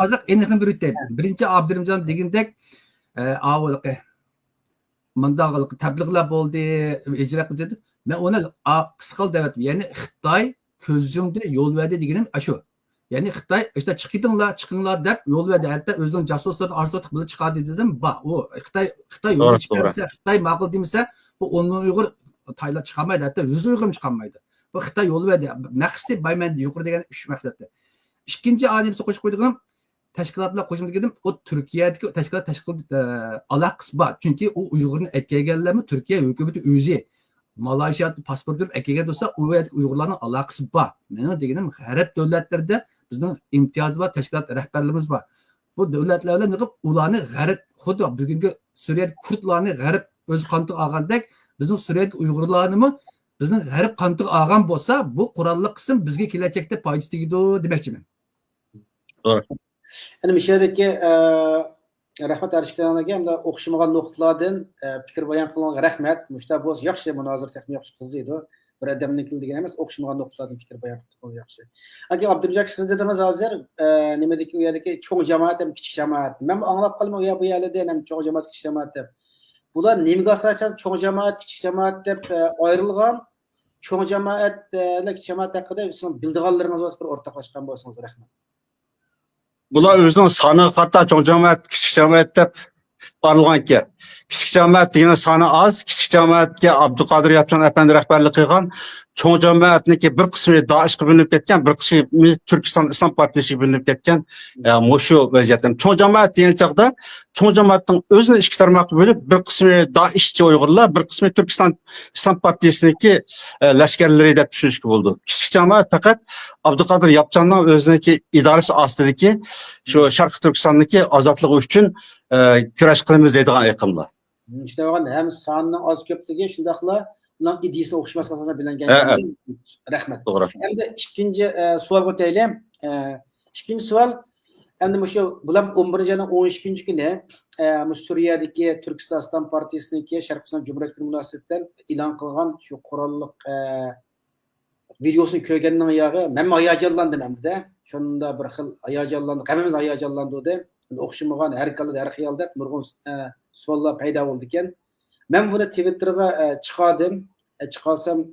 [SPEAKER 3] Hozir endi bir o'tdi. Birinchi Abdurahimjon degandek mandağılık təbliğlər oldu, icra qıldı. Mən ona qısqal dəvət. Yəni Xitay közündə yol verdi degenim aşu. Yəni Xitay işte çıxınlar deyib yol verdi. Hətta özünün casusları arzulatıb bunu çıxardı dedim. Bax, o Xitay yol çıxarsa, Xitay mağul demirsə, bu onun Uyğur Taylar çıxamaydı. Hətta 100 Uyğurum çıxamaydı. Bu Xitay yol verdi. Məqsədi bay mən yuxarı degan 3 məqsəddir. İkinci alimsi qoşub qoyduğum tashkilotlar qo'shimcha dedim, o Turkiyadagi tashkilot aloqasi bor. Chunki u Uyg'urni etkaganlarmi Turkiya hukumati o'zi Malayziya pasportini etkagan bo'lsa, u Uyg'urlarning aloqasi bor. Meni deganim g'arb davlatlarida bizning imtiyozli va tashkilot rahbarlarimiz bor. Bu davlatlarga nima ularni g'arb xuddi bugungi Suriyada kurdlarni g'arb o'z qantiq olgandek, bizning Suriyada Uyg'urlarni bizning g'arb qantiq olgan bo'lsa, bu qurolli qism bizga kelajakda foydasi tegadi demoqchiman.
[SPEAKER 2] To'g'ri.
[SPEAKER 1] Yani Mishadagi rahmat Arishkanaga hamda o'xshamagan nuqtalardan fikr bayon qilganlarga rahmat. Mushta bo'z yaxshi munozir texnik yaxshi qiziydi. Bir odamniki degan emas, o'xshamagan nuqtalardan fikr bayon qilib yaxshi. Aka Abdumjak siz dedingiz hozir nimadagi u yerdagi cho'ng jamoat ham kichik jamoat. Men anglab qolmay bu yerda ham cho'ng jamoat kichik jamoat deb. Bular nimaga asosan cho'ng jamoat kichik jamoat deb ayrilgan? Cho'ng jamoatlar kichik jamoat haqida siz bildiganlaringiz bo'lsa bir o'rtoqlashgan bo'lsangiz rahmat.
[SPEAKER 2] Bular o'zining soniga qarata cho'ng jamoat, kichik jamoat deb qaralgan ekan. Kichik jamoat degan soni oz, kichik jamoatga Abduqodir Yapchan apandi rahbarlik qilgan, cho'ng jamoatniki bir qismi Daeshga bo'linib ketgan, bir qismi Turkiston Islom partiyasiga bo'linib ketgan. Shu vaziyatda cho'ng jamoat degan chaqda cho'ng jamoatning o'zini ikki tarmoqqa bo'lib, bir qismi Daeshchi Uyg'urlar, bir qismi Turkiston Islom partiyasiniki lashkarlari deb tushunishga bo'ldi. Kichik jamoat faqat Abduqodir Yapchanning o'ziniki idorasi ostidagi shu Sharq Turkistonniki ozodligi uchun kurash qilamiz deydigan ayqimlar.
[SPEAKER 1] İşte o hem sahanın az köpteki şundakla bunun idiyisi okuşması aslında bilingen. Rahmet.
[SPEAKER 2] Doğru.
[SPEAKER 1] Hem de ikinci sual öteyleyim. İkinci sual hem de şu bulam 11. ayının 12. günü Suriye'deki Türkistan İslam Partisi'ndeki Şarkısından Cumhuriyet Münasebet'ten ilan kılgan şu kurallık videosunu köygenden ayağı ben hayacanlandım hem de. Şununda bir xil hayacanlandık. Hemimiz hayacanlandı da. Okşamagan her kalıda her xiyalda nurgun suallar payda oldu iken. Ben bunu Twitter'a çıkardım. Çıkarsam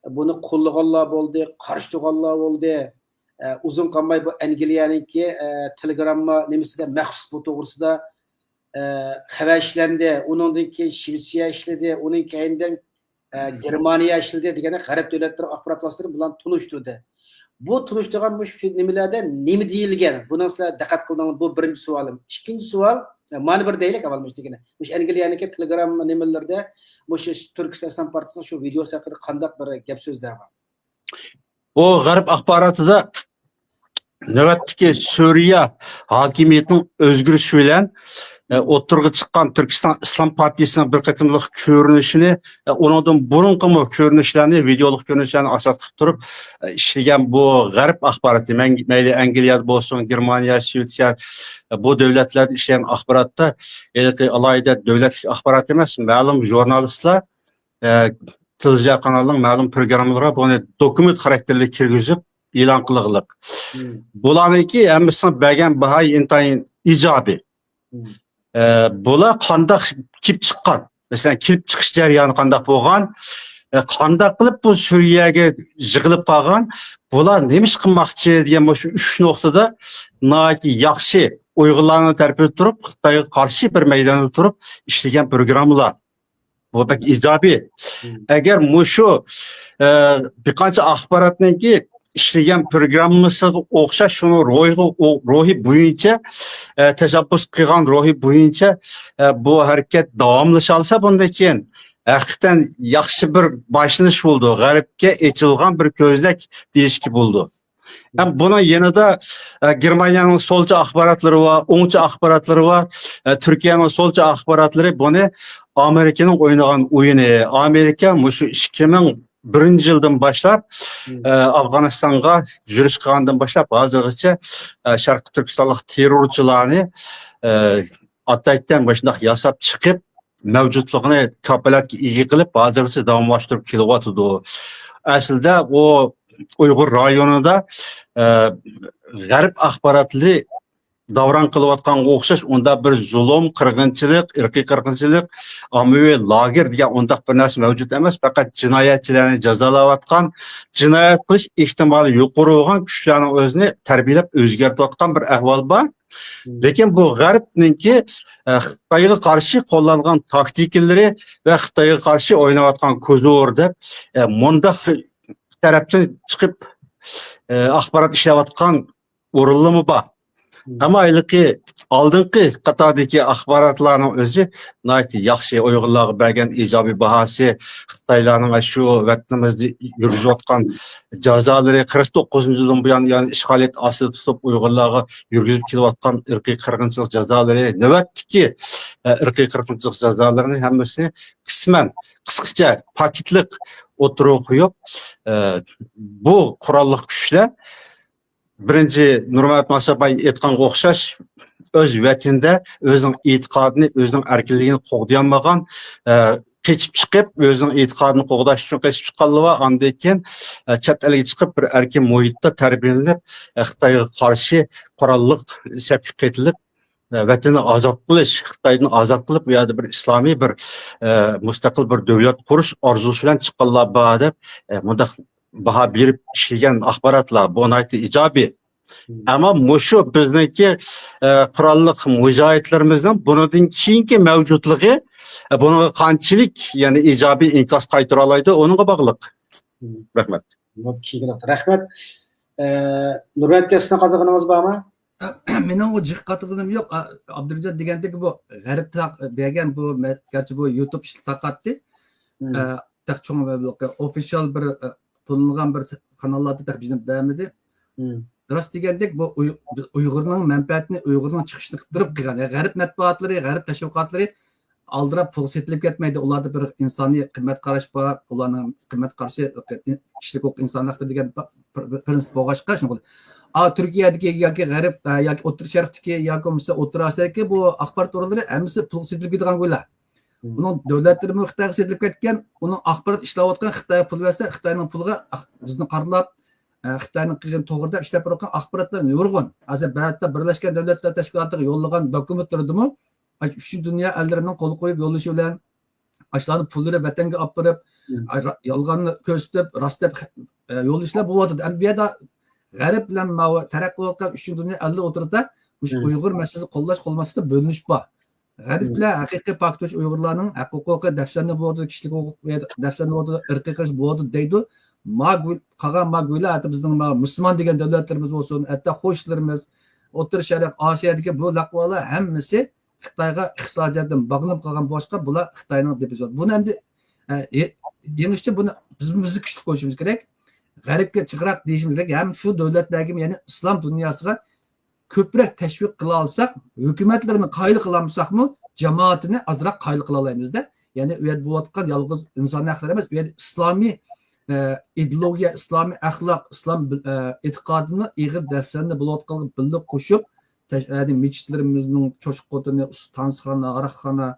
[SPEAKER 1] bunu kollaganlar oldu, karıştırganlar oldu. Uzun kalmay bu Angliyanınki Telegram'a nemisi de mahsus bu doğrusu da haber işlendi. Onundaki Şivsiye işledi. Onun keyinden Germaniya işledi. Degene garip devletler akbarat vasıtları bulan tunuşturdu. Bu tunuşturgan bu filmlerde nemi deyilgen? Bundan sonra dikkat kıldığınız bu birinci sualım. İkinci sual, mani bir deylik avalmış degene. Bu Angliyanınki Telegram nemelerde bu Türkistan İslam Partisi'nin şu videosu hakkında kandak bir gap sözler var.
[SPEAKER 2] O garip akbaratı da nöbetdeki Suriye hakimiyetinin özgürlüğü bilen o'tirg'i chiqqan Turkiston Islom partiyasining bir qatimliq ko'rinishini, undan burunqi ko'rinishlarni, videolik ko'rinishlarni asos qilib turib ishlagan bu g'arb axboroti, mayli Angliya bo'lsin, Germaniya, Shvetsiya bu davlatlarda ishlagan axborotda alohida davlatlik axborot emas, ma'lum jurnalistlar televiziya kanalining ma'lum programmalariga buni dokument xarakterli kirgizib e'lon qilganlik. Bularniki hammasini bergan bahoy intayin ijobiy. Bular qandaq kelib chiqqan. Masalan, kelib chiqish jarayoni qandaq bo'lgan, qandaq qilib bu Suriyaga yig'ilib qolgan, bular nima ish qilmoqchi degan shu 3 nuqtada nihoyatda yaxshi Uyg'urlarning tarafiga turib, Xitoyga qarshi bir maydonda turib ishlagan programmalar. Bu pek ijobiy. Agar shu bir qancha axborotniki ishlagan programmasiga o'xshash shuni ro'yi bo'yicha tashabbus qilgan ro'yi bo'yicha bu harakat davomlasha olsa, bundan keyin haqiqatan yaxshi bir boshlanish bo'ldi. G'arbga ochilgan bir ko'znak deyishki bo'ldi. Ham buni yanada Germaniyaning solchi axborotlari va o'ngchi axborotlari va Turkiyaning solchi axborotlari buni Amerikaning o'ynagan o'yini. Amerika shu 2001 yildan boshlab Afg'onistonga yurish qilgandan boshlab hozirgacha Sharq Turkistonlik terrorchilarni ataydan boshliq yasab chiqib mavjudligini kapolatga ega qilib hozirgacha davomlashtirib kelyapti. Aslida bu Uyg'ur rayonida g'arb axborotli davron qilayotganga o'xshash unda bir zulm, qirg'inchilik, irqiy qirg'inchilik, ommaviy lager degan undaq bir narsa mavjud emas, faqat jinoyatchilarni jazolayotgan, jinoyat qilish ehtimoli yuqori bo'lgan kuchlarning o'zini tarbiyalab o'zgartirayotgan bir ahvol bor. Lekin bu g'arbningki Xitoyga qarshi qo'llangan taktikalari va Xitoyga qarshi o'ynayotgan ko'zo'r deb mundaq tarafdan chiqib axborot ishlayotgan o'rinlimi bor. Ama aylıqı aldınqı qatardaki axbaratlarının özü naytı yaxşı Uyğurlarga bergen ijobiy bahası Xitaylarning şu vatanimizde yürgüzüyotgan cazalary 49 yıldan bu yani işgalet asıl tutup Uyğurlarga yürgüzüp kelyotgan irqiy qirg'inchilik jazolary navbatdagi irqiy qirg'inchilik jazolaryny hammasini qisman qisqacha paketlik o'tirib qo'yib bu qurolli kuchlar birinci Nurmat Masabay aytganga o'xshash öz vatanda o'zining e'tiqodini, o'zining erkinligini qo'g'dayanmagan, keçip chiqib o'zining e'tiqodini qo'g'dash uchun keçip chiqqanlar va andan keyin chet elga chiqib bir erkin muhitda tarbiyalanib, Xitoyga qarshi qurolliq safga qaytilib, vatanni ozod qilish, Xitoyni ozod qilib, bu yerda bir islomiy bir mustaqil bir davlat qurish orzusi bilan chiqqanlar bor deb bundaq baho berib ishlagan axborotlar bu nihoyatda ijobiy. Ama mushu bizniki qurolliq mujohidlarimizning bundan keyingi mavjudligi bunga qanchalik yani ijobiy inkas qaytara oladi onunga bog'liq. Rahmat.
[SPEAKER 1] Rahmat. Nurmatga sizning qadag'ingiz bormi?
[SPEAKER 3] Mening o jiq qatığım yok. Abdülcad degandeki bu garip bergen bu gerçi bu YouTube işte taqatdi. Tak çoğun official bir tanıngan bir kanallarda tak bizim beğenmedi. Rast degandek bu Uyg'urning menfaatini, Uyg'urning chiqishini qildirib qilgan. G'arib matbuotlari, g'arib tashviqotlari aldirab pul setilib ketmaydi. Ularda bir insoniy qimmat qarash bor, ularning qimmat qarashi kishilik huquq insoniyat degan prinsip bo'lg'achqa shuni. Türkiye'deki yoki g'arib yoki O'rta Sharqdagi yoki bo'lmasa O'rta Osiyodagi bu axborot organlari hammasi pul setilib ketgan qo'ylar. Bunun davlatlarimiz Xitoyga setilib ketgan, uning axborot ishlayotgan Xitoyga pul bersa, Xitoyning puliga bizni qarlab Xitoyning qilgan to'g'rida ishlab turgan axborotlar nurg'un. Hozir ba'zida Birlashgan Davlatlar Tashkilotiga yo'llagan dokumentlardimi 3 dunyo ellarining qo'l qo'yib yo'llashi bilan ashlarni pullari vatanga olib borib, yolg'onni ko'rsatib, rostlab yo'llashlar bo'lyapti. Bu yerda g'arib bilan taraqqiyot qilayotgan 3 dunyo ellar o'tirda Uyg'ur masalasi qo'llash qolmasida bo'linish bor. G'arib bilan haqiqiy paktosh Uyg'urlarning huquqiy dafsanda bo'ladi, kishilik huquq dafsanda bo'ladi, irqiy qilish bo'ladi deydi. Qolgan mag'ullar hatta bizning musulmon degan davlatlarimiz bo'lsin, hatto qo'shnilarimiz, O'rta Sharq, Osiyodagi bu laqvalar hammasi Xitoyga iqtisodiyotdan bog'lanib qolgan boshqa bular Xitoyning depoziti. Buni endi yengishcha buni bizni kuchli qo'yishimiz kerak. G'aribga chiqroq deyishimiz kerak. Ham shu davlatlarga, ya'ni islom dunyosiga ko'proq tashviq qila olsak, hukumatlarni qoyil qila olmasakmi, jamoatini ozroq qoyil qila olamizda. Ya'ni u yerda bo'layotgan yolg'iz inson haqlari emas, u yerda islomiy ideologiya, islomiy axloq, islom e'tiqodini ig'ir dafsanda bo'layotgan birlik qo'shib, mechitlarimizning cho'chiqotini, tansiqxona, aroqxona,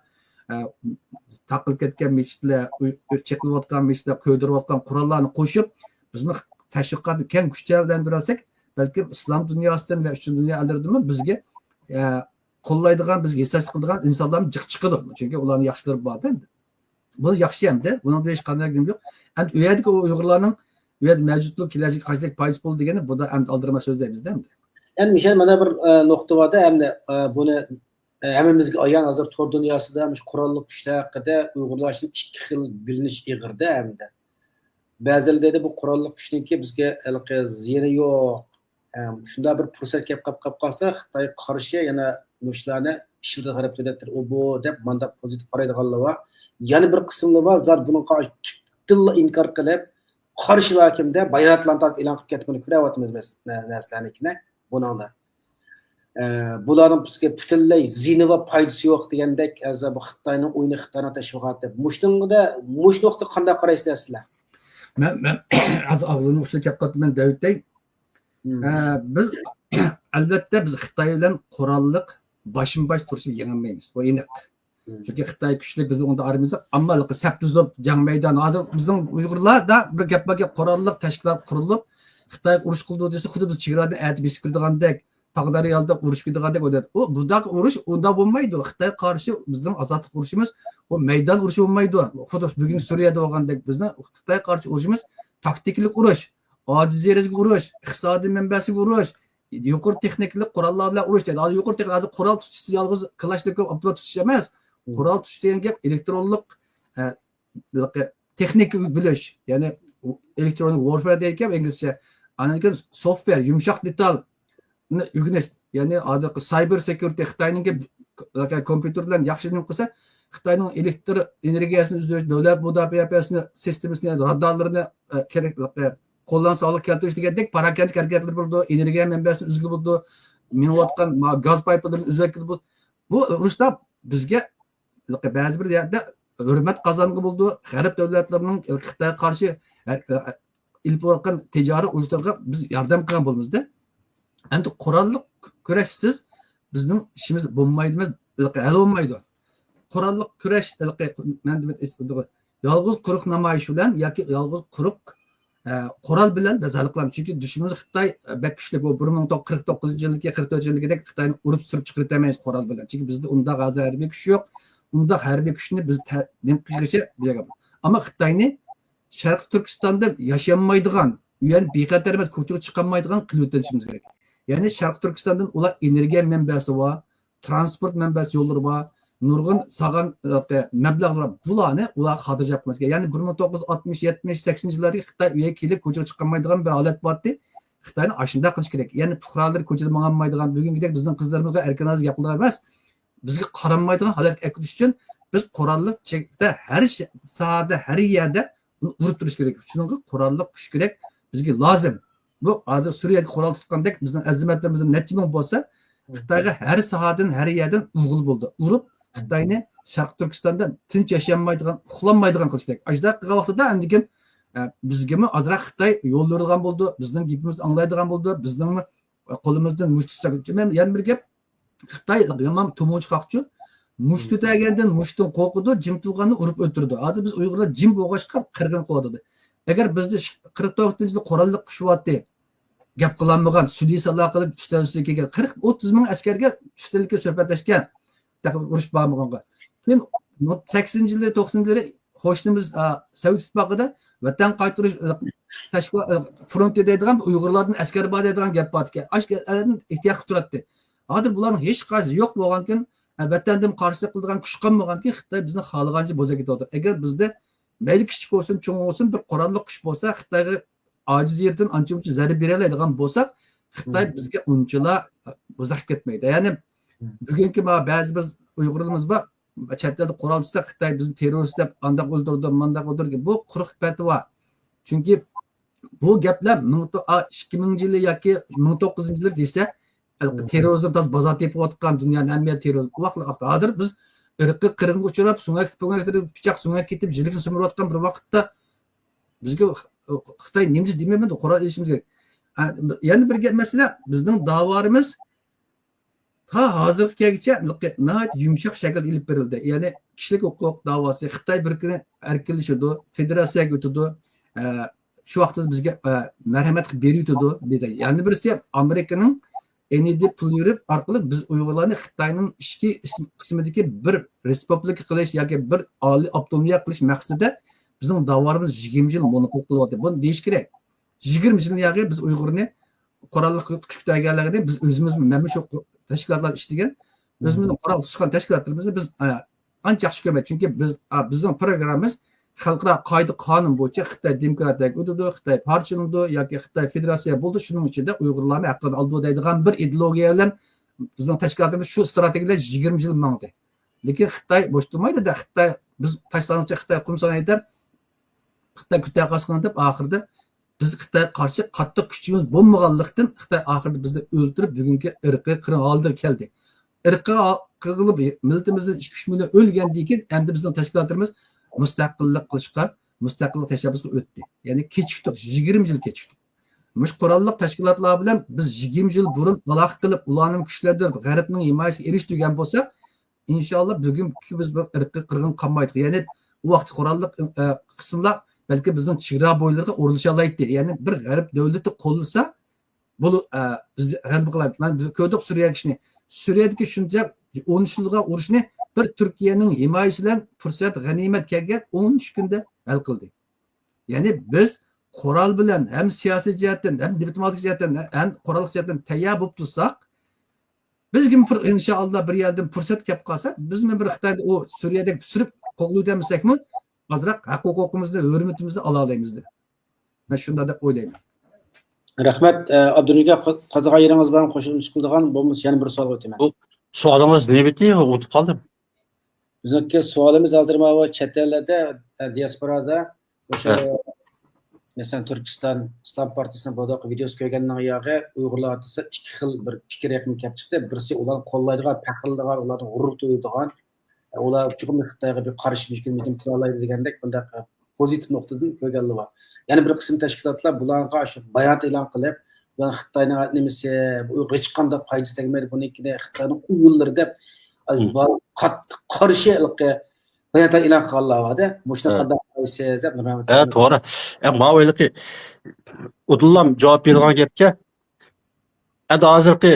[SPEAKER 3] taqilib ketgan mechitlar, cheqilayotgan mechitlar, ko'ydirayotgan qurollarni qo'shib, bizni tashviqotni keng kuchaytirsak, balki islom dunyosidan va uchinchi dunyo ellaridan bizga qo'llaydigan, bizga hissas qiladigan insonlarni jiq chiqadi. Chunki ularning yaxshilari bor-da. Bu yaxshi hamda, bundan hech qanday gap yo'q. Endi u yerdagi Uyg'urlarning u yerda mavjudlik kelajak qanchalik foiz bo'ldi degani bu da endi aldirma so'z deymizda.
[SPEAKER 1] Endi Mishel mana bir nuqta borda, endi buni hammamizga ayon hozir tor dunyosida qurolli kuchlar haqida Uyg'urlar uchun ikki xil bilinish ig'irda endi. Ba'zilar dedi bu qurolli kuchniki bizga ziyoni yo'q. Shunda bir fursat kelib qolsa Xitoyga qarshi yana mushlarni ishida qarab turadilar. U bu deb manda pozitiv qaraydiganlar bor. Yana bir qismlar bor, zot buni tilla inkor qilib, qarshi vakimda bayonotlarni tartib e'lon qilib ketgani ko'ryapmiz biz narsalarnikini buningda. Bularning bizga butunlay ziyni va foydasi yo'q degandek, bu Xitoyning o'yini, Xitoyning tashviqoti. Mushtingda mushnoqda qanday qaraysiz sizlar?
[SPEAKER 3] Men og'zini ushla kelib qoldim Davudday. Biz albatta biz Xitoy bilan qurolliq boshma-bosh turishni yengolmaymiz. Bu aniq. Chunki Xitoy kuchli, biz unda armiyamiz, ammo saf tuzib jang maydoni. Hozir bizning Uyg'urlarda bir gapga qurolliq tashkilot qurilib, Xitoy urush qildi desa, xuddi biz chegaradan aytib besib kirdigandek, Tog'daryoda urush qildigandek o'tadi. U budak urush unda bo'lmaydi. Xitoy qarshi bizning ozodlik urushimiz bu maydon urushi bo'lmaydi. Xuddi bugun Suriyada bo'lgandek bizning Xitoy qarshi urushimiz taktiklik urush, ojizlik urush, iqtisodiy manbasiga urush, yuqori texniklik qurollar bilan urush deydi. Hozir yuqori texnik hozir qurol tutish yolg'iz Kalashnikov avtomat tutish emas. Qurol tutish degan gap elektronlik texnik bilish, ya'ni electronic warfare degan inglizcha. Anakin software, yumshoq detalni o'rganish, ya'ni hozir cyber security Xitoyninki kompyuter bilan yaxshi nima qilsa, Xitoyning elektr energiyasini uzish, davlat mudofaasini sistemasini, radarlarini kerak qo'llansa olib keltirish degandek parakendlik harakatlar bo'ldi, energiya manbasini uzib bo'ldi, minayotgan gaz paypalarini uzib bo'ldi. Bu urushda bizga ba'zi bir yerda hurmat qozongan bo'ldi. G'arb davlatlarining Xitoyga qarshi ilib borgan tijoriy urushlarga biz yordam qilgan bo'lmizda. Endi qurolli kurashsiz bizning ishimiz bo'lmaydi, hal bo'lmaydi. Qurolli kurash yolg'iz quruq namoyish bilan yoki yolg'iz quruq qurol bilan biz hal qilamiz. Chunki dushmanimiz Xitoy bak kuchli bu 1949-yildagi 44-yildagidek Xitoyni urib surib chiqarmaymiz qurol bilan. Chunki bizda unda g'azi harbiy kuch yo'q. Unda harbiy kuchni biz nim qilishga bilamiz. Ammo Xitoyni Sharq Turkistonda yashamaydigan, yani bexatar emas, ko'chaga chiqolmaydigan qilib o'tishimiz kerak. Ya'ni Sharq Turkistondan ular energiya manbasi va transport manbasi yo'llari va nurg'un sağan mablag'lar bularni ular xotirjam qilmoqchi. Ya'ni 1960, 70, 80 yillarda Xitoy uyiga kelib ko'chaga chiqolmaydigan bir holat bordi. Xitoyni ashunda qilish kerak. Ya'ni fuqarolar ko'chada mangolmaydigan, bugungidek bizning qizlarimizga erkanaz gaplar emas, bizga qaranmaydigan holatga keltirish uchun biz qurolli chekda har sohada, har yerda urib turish kerak. Shunga qurolli kuch kerak, bizga lozim. Bu hozir Suriyada qurol tutgandek bizning azimatlarimizning necha ming bo'lsa, Xitoyga har sohadan, har yerdan uzg'ul bo'ldi. Urib Xitoyni Sharq Turkistonda tinch yashamaydigan, uxlanmaydigan qilish kerak. Ajda qilgan vaqtida andikin bizgami azroq Xitoy yo'l yo'rgan bo'ldi, bizning gapimizni anglaydigan bo'ldi, bizning qo'limizdan mushtisak. Yana bir gap, Xitoy yomon tumunchi qoqchi, mushti tagandan mushtin qo'rqidi, jim turganni urib o'ldirdi. Hozir biz Uyg'urlar jim bo'g'ashqa qirg'in qo'yadi. Agar bizda 44-yilda qurolli kuchvati gap qilolmagan, sudiyy saloq qilib uchtalikka kelgan 40-30 ming askarga uchtalikka suhbatlashgan, urush bo'lmaganga. Keyin 80-yillar, 90-yillar qo'shnimiz Sovet ittifoqida vatan qaytarish tashkilot fronti deydigan Uyg'urlarning askari bor deydigan gap bor ekan. Askarlarni ehtiyot qilib turadi. Hozir bularning hech qaysi yo'q bo'lgankin, vatandan qarshi qiladigan kuch qolmaganki, Xitoy bizni xohlagancha bo'za ketadi. Agar bizda mayli kichik bo'lsin, cho'ng bo'lsin, bir qurolli kuch bo'lsa, Xitoyga ojiz yerdan ancha-muncha zarba bera oladigan bo'lsa, Xitoy bizga unchalar bo'zaq ketmaydi. Ya'ni bugungi ba'zi bir Uyg'urlarimiz bor, chet elda qurol tutsa Xitoy bizni terrorist deb andaq o'ldirdi, mandaq o'ldirdi. Bu quruq fatvo. Chunki bu gaplar 2000-yil yoki 1900-yillar desa, terrorizm tas bozor tepib o'tgan dunyoning hamma terrorizm. Bu vaqtda hozir biz irqiy qirg'inga uchrab, so'nga pichoq so'nga ketib, jilikni simirayotgan bir vaqtda bizga Xitoy nemiz demayman, qurol ilishimiz kerak. Yana bir masala, bizning da'vorimiz hozirgacha nihoyat yumshoq shaklda ilib berildi. Ya'ni kishilik huquq da'vosi Xitoy bir kuni erkinlashadi, federatsiyaga o'tadi. Shu vaqtda bizga marhamat qilib beriyotdi dedi. Yana birisi Amerikaning NED pul yurib orqali biz Uyg'urlarni Xitoyning ichki qismidagi bir respublika qilish yoki bir oliy avtonomiya qilish maqsadida bizning da'vorimiz 20 yil monopol qilyapti. Buni deyish kerak. 20 yil yo'q biz Uyg'urni qurolli kuch tayyorlaganida biz o'zimiz mana shu tashkilotlar ishlagan, o'zimizning qurol tutgan tashkilotlarimizni biz ancha yaxshi ko'rmaydi. Chunki bizning programmamiz xalqaro qoida qonun bo'yicha Xitoy demokratiyaga o'tadi, Xitoy parchalandi yoki Xitoy federatsiya bo'ldi. Shuning ichida Uyg'urlarni haqqini oldi deydigan bir ideologiya bilan bizning tashkilotimiz shu strategiyalar 20 yil mangdi. Lekin Xitoy bo'sh turmaydi-da. Xitoy biz tashlanuvchi Xitoy qumsanaydi, Xitoy kuta qasqan deb oxirida biz Xitoy qarshi qattiq kuchimiz bo'lmaganlikdan Xitoy oxirida bizni o'ldirib bugungi irqiy qirg'in oldi keldi. Irqiy qirg'ilib millatimizdan 2-3 million o'lgandan keyin endi bizning tashkilotlarimiz mustaqillik qilishga, mustaqillik tashabbusga o'tdi. Ya'ni kechikdik, 20 yil kechikdik. Mush qurolli tashkilotlar bilan biz 20 yil burun aloqa qilib, ularning kuchlaridan g'arbning himoyasiga erishgan bo'lsak, inshaalloh bugun biz bir irqiy qirg'in qolmaydi. Ya'ni u vaqt qurolli qismlar balki bizning chegara bo'ylariga o'rnisha oladi. Ya'ni bir g'arb davlati qo'llasa, bu biz g'alaba qiladi. Men ko'rdik Suriyadagi Suriyadagi shuncha 13 yilga urushni bir Turkiyaning himoyasi bilan fursat g'animat kelgan 13 kunda hal qildi. Ya'ni biz qurol bilan ham siyosiy jihatdan, ham diplomatik jihatdan, ham qurolli jihatdan tayyor bo'lib tursak, bizga inshaalloh bir yerdan fursat kelib qolsa, biz bir Xitoyda o Suriyadagi surib qo'g'laytamizakmi, azroq haq huquqimizni, hurmatimizni ola olamiz deb. Men shunday deb o'ylayman.
[SPEAKER 1] Rahmat, Abdurniga qazığa yeriniz bilan qo'shimcha qildigan bo'lmasa yana bir savol o'taman.
[SPEAKER 2] Bu sualınız ne bitti? Unutup kaldım.
[SPEAKER 1] Bizniki savolimiz hozir mana chet ellarda, diasporada o'sha masalan Turkiston Islom partiyasining bodoq videosi ko'rgandan yog'i Uyg'urlar o'rtasida ikki xil bir fikr yaqin kelib chiqdi. Birisi ularni qo'llaydigan, faxrlaydigan, ularni g'urur to'yadigan, ular chuqur Xitoyga bir qarshi mumkin qilolmaydi degandek bunday pozitiv nuqtadan ko'rganlar bor. Yana bir qism tashkilotlar bularga shu bayonot e'lon qilib, bular Xitoyning nimasi, bu hech qanday foydasi tegmaydi, bunikida Xitoyning uyg'urlari deb qattiq qarshi bayonotlar e'lon qilganlar-da. Mushta qanday qo'ysiz deb
[SPEAKER 2] Evet, doğru. Ma öyle ki Udullam cevap bergan gapga hazırki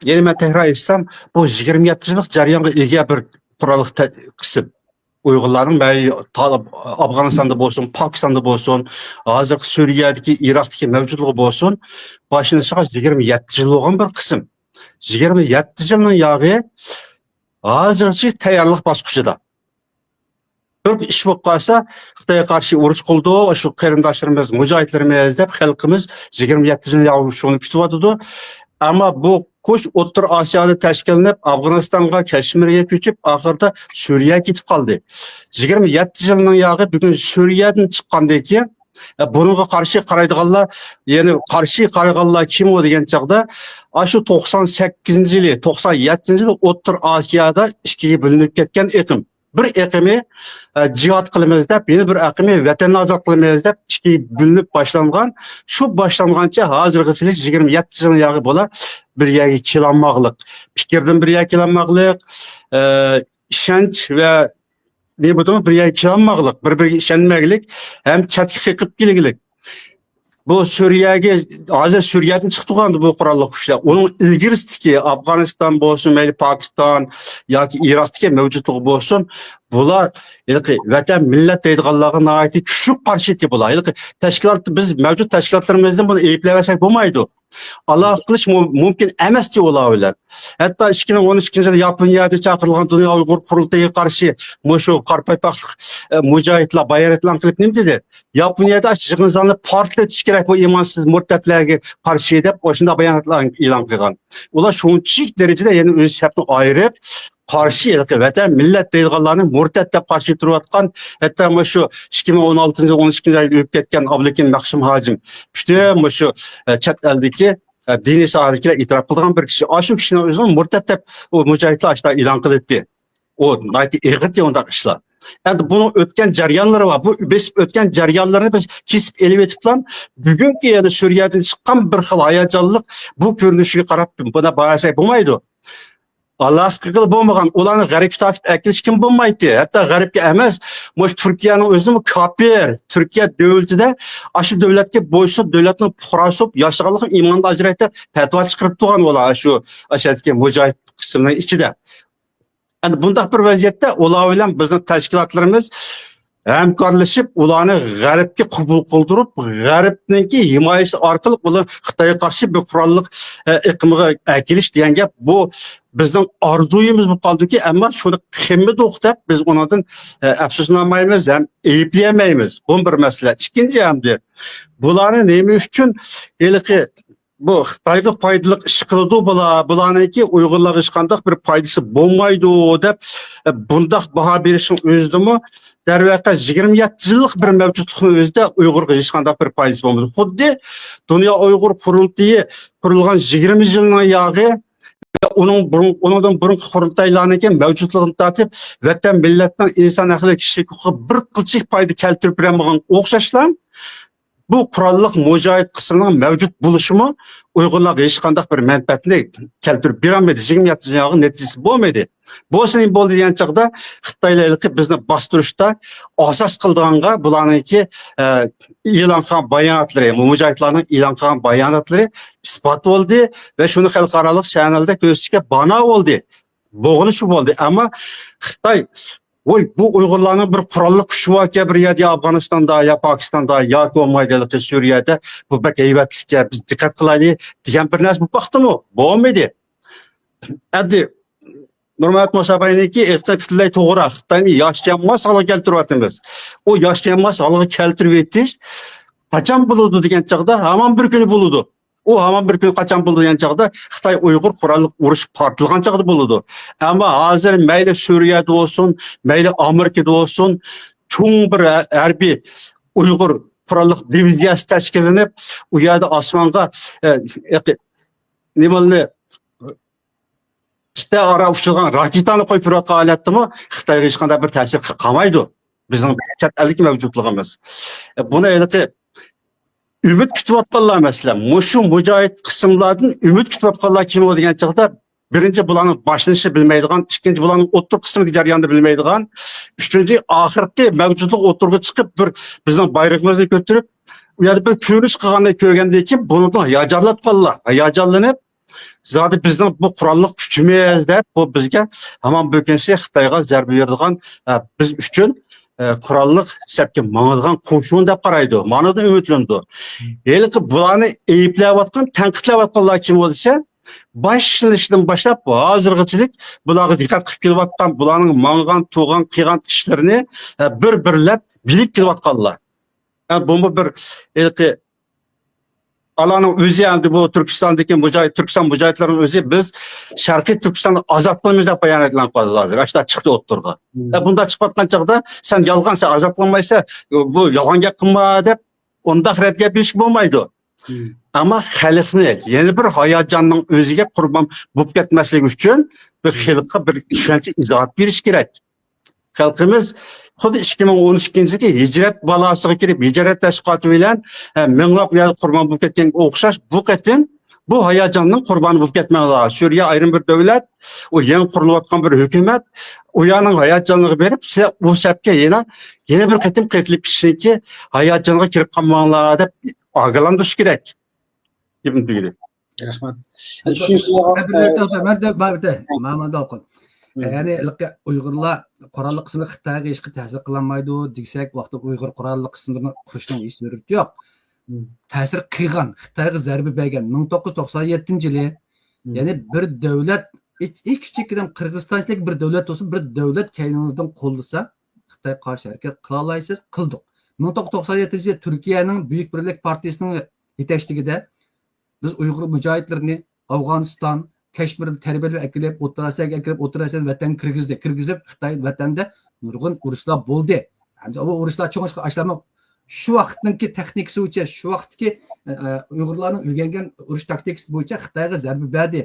[SPEAKER 2] yeni men tekrar etsem bu 27 yıllık jarayonga ega bir qurolliq qism. Uyg'urlarning Afg'onistonda bo'lsin, Pokistonda bo'lsin, hozir Suriyadagi, Iroqdagi mavjudligi bo'lsin, boshlanishga 27 yil bo'lgan bir qism. 27 yilning yog'i hozircha tayyorlik bosqichida. Bir ish bo'lib qolsa, Xitoyga qarshi urush qildi, shu qarindoshlarimiz, mujohidlarimiz deb xalqimiz 27 yil shuni kutyapti. Ama bu kuş O'rta Osiyoda tashkillanib, Afg'onistonga, Kashmirga ko'chib, oxirida Suriyaga ketib qoldi. 27 yilning yog'i bugun Suriyadan chiqqandan keyin bunga qarshi qaraydiganlar, ya'ni qarshi qaraganlar kim o degan chaqda, shu 98-yili, 97-yili O'rta Osiyoda ikkiga bo'linib ketgan iqlim. Bir iqimi jihad qilamiz deb, yana bir iqimi vatanni ozod qilamiz deb ikkiga bo'linib boshlangan. Shu boshlangancha hozirgacha 27 yil yog'i bo'la bir yerga kelanmoqlik, fikrdan bir yerga kelanmoqlik, ishonch va ne bo'ldi bir yerga kelanmoqlik, bir-biriga ishonmoqlik, ham chatga qiqib kelgilik. Bu Suriyaga hozir Suriyadan chiqdigan bu qurolli kuchlar. Uning ilgarisidagi Afg'oniston bo'lsin, mayli Pokiston yoki Iroqdagi mavjudligi bo'lsin, bular vatan millat deydiganlarga nihoyatda kuchli qarshi bular. Tashkilot biz mavjud tashkilotlarimizdan buni ayblamasak bo'lmaydi. Allah qilish mumkin emas deb ular. Hatto 2013-yilda Yaponiyada chaqirilgan Dunyo Uyg'ur qurultayiga qarshi shu qarpaypoqlik mujohidlar bayonotlar qilib nima dedi? Yaponiyada jig'inzonni portlatish kerak bu imonsiz murtatlarga qarshi deb o'shunda bayonotlar e'lon qilgan. Ular shunchalik darajada yana o'z safini ayirib qarshi vatan millat deydiganlarni murtad deb qarshi turayotgan, hatto shu 2016-yil 12-yilda o'lib ketgan Ablekin Maqsim Hojim butun shu chet eldagi diniy sohadagilar e'tirof qilgan bir kishi. Shu kishining o'zini murtad deb u mujohidlar ashta e'lon qildi. O nayt ig'it undaq ishlar. Endi buni o'tgan jarayonlari var. Bu besib o'tgan jarayonlarni biz kesib elib etiblan. Bugungi yana Suriyadan chiqqan bir xil hayajonliq bu ko'rinishiga qarab buna bayasak bo'lmaydi. Allah qilib bo'lmagan, ularni g'aribga tortib akilish kim bo'lmaydi. Hatto g'aribga emas, mo'sh Turkiyaning o'zini kafir, Turkiya davlatida shu davlatga bo'ysunib, davlatning fuqarosi yashaganlik iymondan ajratib fatvo chiqarib turgan ular shu ashadagi mujohid qismning ichida. Endi bunday bir vaziyatda ular bilan bizning tashkilotlarimiz hamkorlashib, ularni g'arbga qabul qildirib, g'arbningki himoyasi orqali ular Xitoyga qarshi bir qurolliq iqimiga akilish degan gap bu bizning orzuyimiz bo'lib qoldiki, ammo shuni qilmadik deb biz undan afsuslanmaymiz ham ayblamaymiz. Bu bir masala. Ikkinchi hamda bularni nima uchun bu Xitoyga foydali ish qiladi bularniki Uyg'urlarga hech qanday bir foydasi bo'lmaydi deb bundaq baho berishning o'zidimi darvaqa 27 yillik bir mavjudlikni o'zida Uyg'urga hech qanday bir foydasi bo'lmaydi. Xuddi Dunyo Uyg'ur qurultiyi qurilgan 20 yilning yog'i ondan burungi qurultaylarniki mavjudligini tortib vatan millatning inson aqli kishilik huquqi bir qilchik foyda keltirib bermagan o'xshashlar bu qurolliq mujohid qismining mavjud bo'lishimi Uyg'urlarga hech qanday bir manfaatni keltirib berolmaydi. 27 yilning natijasi bo'lmaydi. Bo'lsin bo'ldi degan chaqda Xitoylarga bizni bostirishda asos qildiganga bularniki e'lon qilgan bayonotlari, mujohidlarning e'lon qilgan bayonotlari isbot bo'ldi va shuni xalqaro channelda ko'rsatishga bano bo'ldi. Bo'g'ini shu bo'ldi. Ammo Xitoy bu Uyg'urlarning bir qurolli kuchi borki bir yerda Afg'onistonda yo Pokistonda yoki bo'lmaydi Suriyada bu bak haybatlikka biz diqqat qilaylik degan bir narsa bo'lmoqdimi? Bo'lmaydi. Endi Nurmat Musabayniki butunlay to'g'ri. Xitoyni yoshlanmas holga keltiryapmiz. O yoshlanmas holga keltirib etish qachon bo'ladi degan chaqda hamon bir kun bo'ladi. O hamam bir gün kaçan buldu degan chaqda Xitoy Uyg'ur qurolliq urush portilgan chaqda bo'ladi. Ammo hozir mayli Suriyada bo'lsin, mayli Amerikada bo'lsin, cho'ng bir harbiy Uyg'ur qurolliq diviziyasi tashkillanib, u yerda osmonga nimalarni işte ara uçurgan raketani qo'yib turayotgan holatdami Xitoyga hech qanday bir ta'sir qilmaydi. Bizning chet ellik mavjudligimiz. Buni endi ümid kutayotganlar masalan, mushu mujohid qismlardan ümid kutayotganlar kim o degan chaqda birinchi bularning boshlanishi bilmaydigan, ikkinchi bularning o'tir qismidagi jarayonni bilmaydigan, uchinchi oxirgi mavjudlik o'tirga chiqib bir bizning bayrog'imizni ko'tarib, u yerda bir ko'rish qilgandan ko'rgandan keyin buni hayajonlatganlar, hayajonlanib zodi bizning bu qurolliq kuchimiz deb bu bizga hamon bo'lgancha Xitoyga zarba beradigan biz uchun qurolliq sapga mangadigan qo'shin deb qaraydi. Ma'noda umidlandi. Endi bularni ayblayotgan, tanqidlayotganlar kim bo'lsa, başlanışdan boshlab hozirgachilik bularga diqqat qilib kelayotgan, bularning mang'an, to'g'an, qilgan ishlarini bir-birlab bilib kelayotganlar. Bu bir Alanın özü endi bu Türkistandagi Türkiston mujohidlarining o'zi biz Sharqiy Turkistonni azoblaymiz deb bayon etilgan qoldi hozir. Ashta chiqdi o'ttirga. Bunda chiqayotgan chaqda sen yolg'on, sen azoblanmaysa bu yolg'on gap qilma deb unda xirat gap ish bo'lmaydi. Ammo xalqni yana bir hayajonning o'ziga qurbon bo'lib ketmasligi uchun bir xalqqa bir tushuncha izoh berish kerak. Xalqimiz xuddi 2012-yilgi hijrat balasiga kirib, hijrat tashkiloti bilan minglab qurbon bo'lib ketganga o'xshash bu qatim bu hayajonning qurboni bo'lib ketmoqda. Suriya ayrim bir davlat, o yangi qurilayotgan bir hukumat u yerning hayajonini berib, siz bu sapga yana bir qatim qaytilib ketishki, hayajonga kirib qolmanglar deb ogohlantirish kerak. Kim deydi?
[SPEAKER 1] Rahmat.
[SPEAKER 3] Yani Uyg'urlar qurolli qismi Xitoyga hech qanday ta'sir qilmaydi desak, vaqtda Uyg'ur qurolli qismini qurishning hech surati yo'q. Ta'sir qilgan, Xitoyga zarba bergan 1997-yili, ya'ni bir davlat kichikdan Qirg'izistonlik bir davlat bo'lsa, bir davlat kayningizdan qo'llasa, Xitoy qarshi harakat qila olasiz, qildik. 1997-yilda Turkiyaning Buyuk Birlik partiyasining yetakchiligida biz Uyg'ur mujohidlarini Afg'oniston Keşmir'de terbiyeli ekilip, O'rta-Osiyoga vatan kirgizib Xitoy vatanda nurg'un urushlar bo'ldi. Hamda bu urushlar cho'ng'ish ashlama shu vaqtdagi texnikasi bo'yicha, shu vaqtdagi Uyg'urlarning o'rgangan urush taktikasi bo'yicha Xitoyga zarba berdi.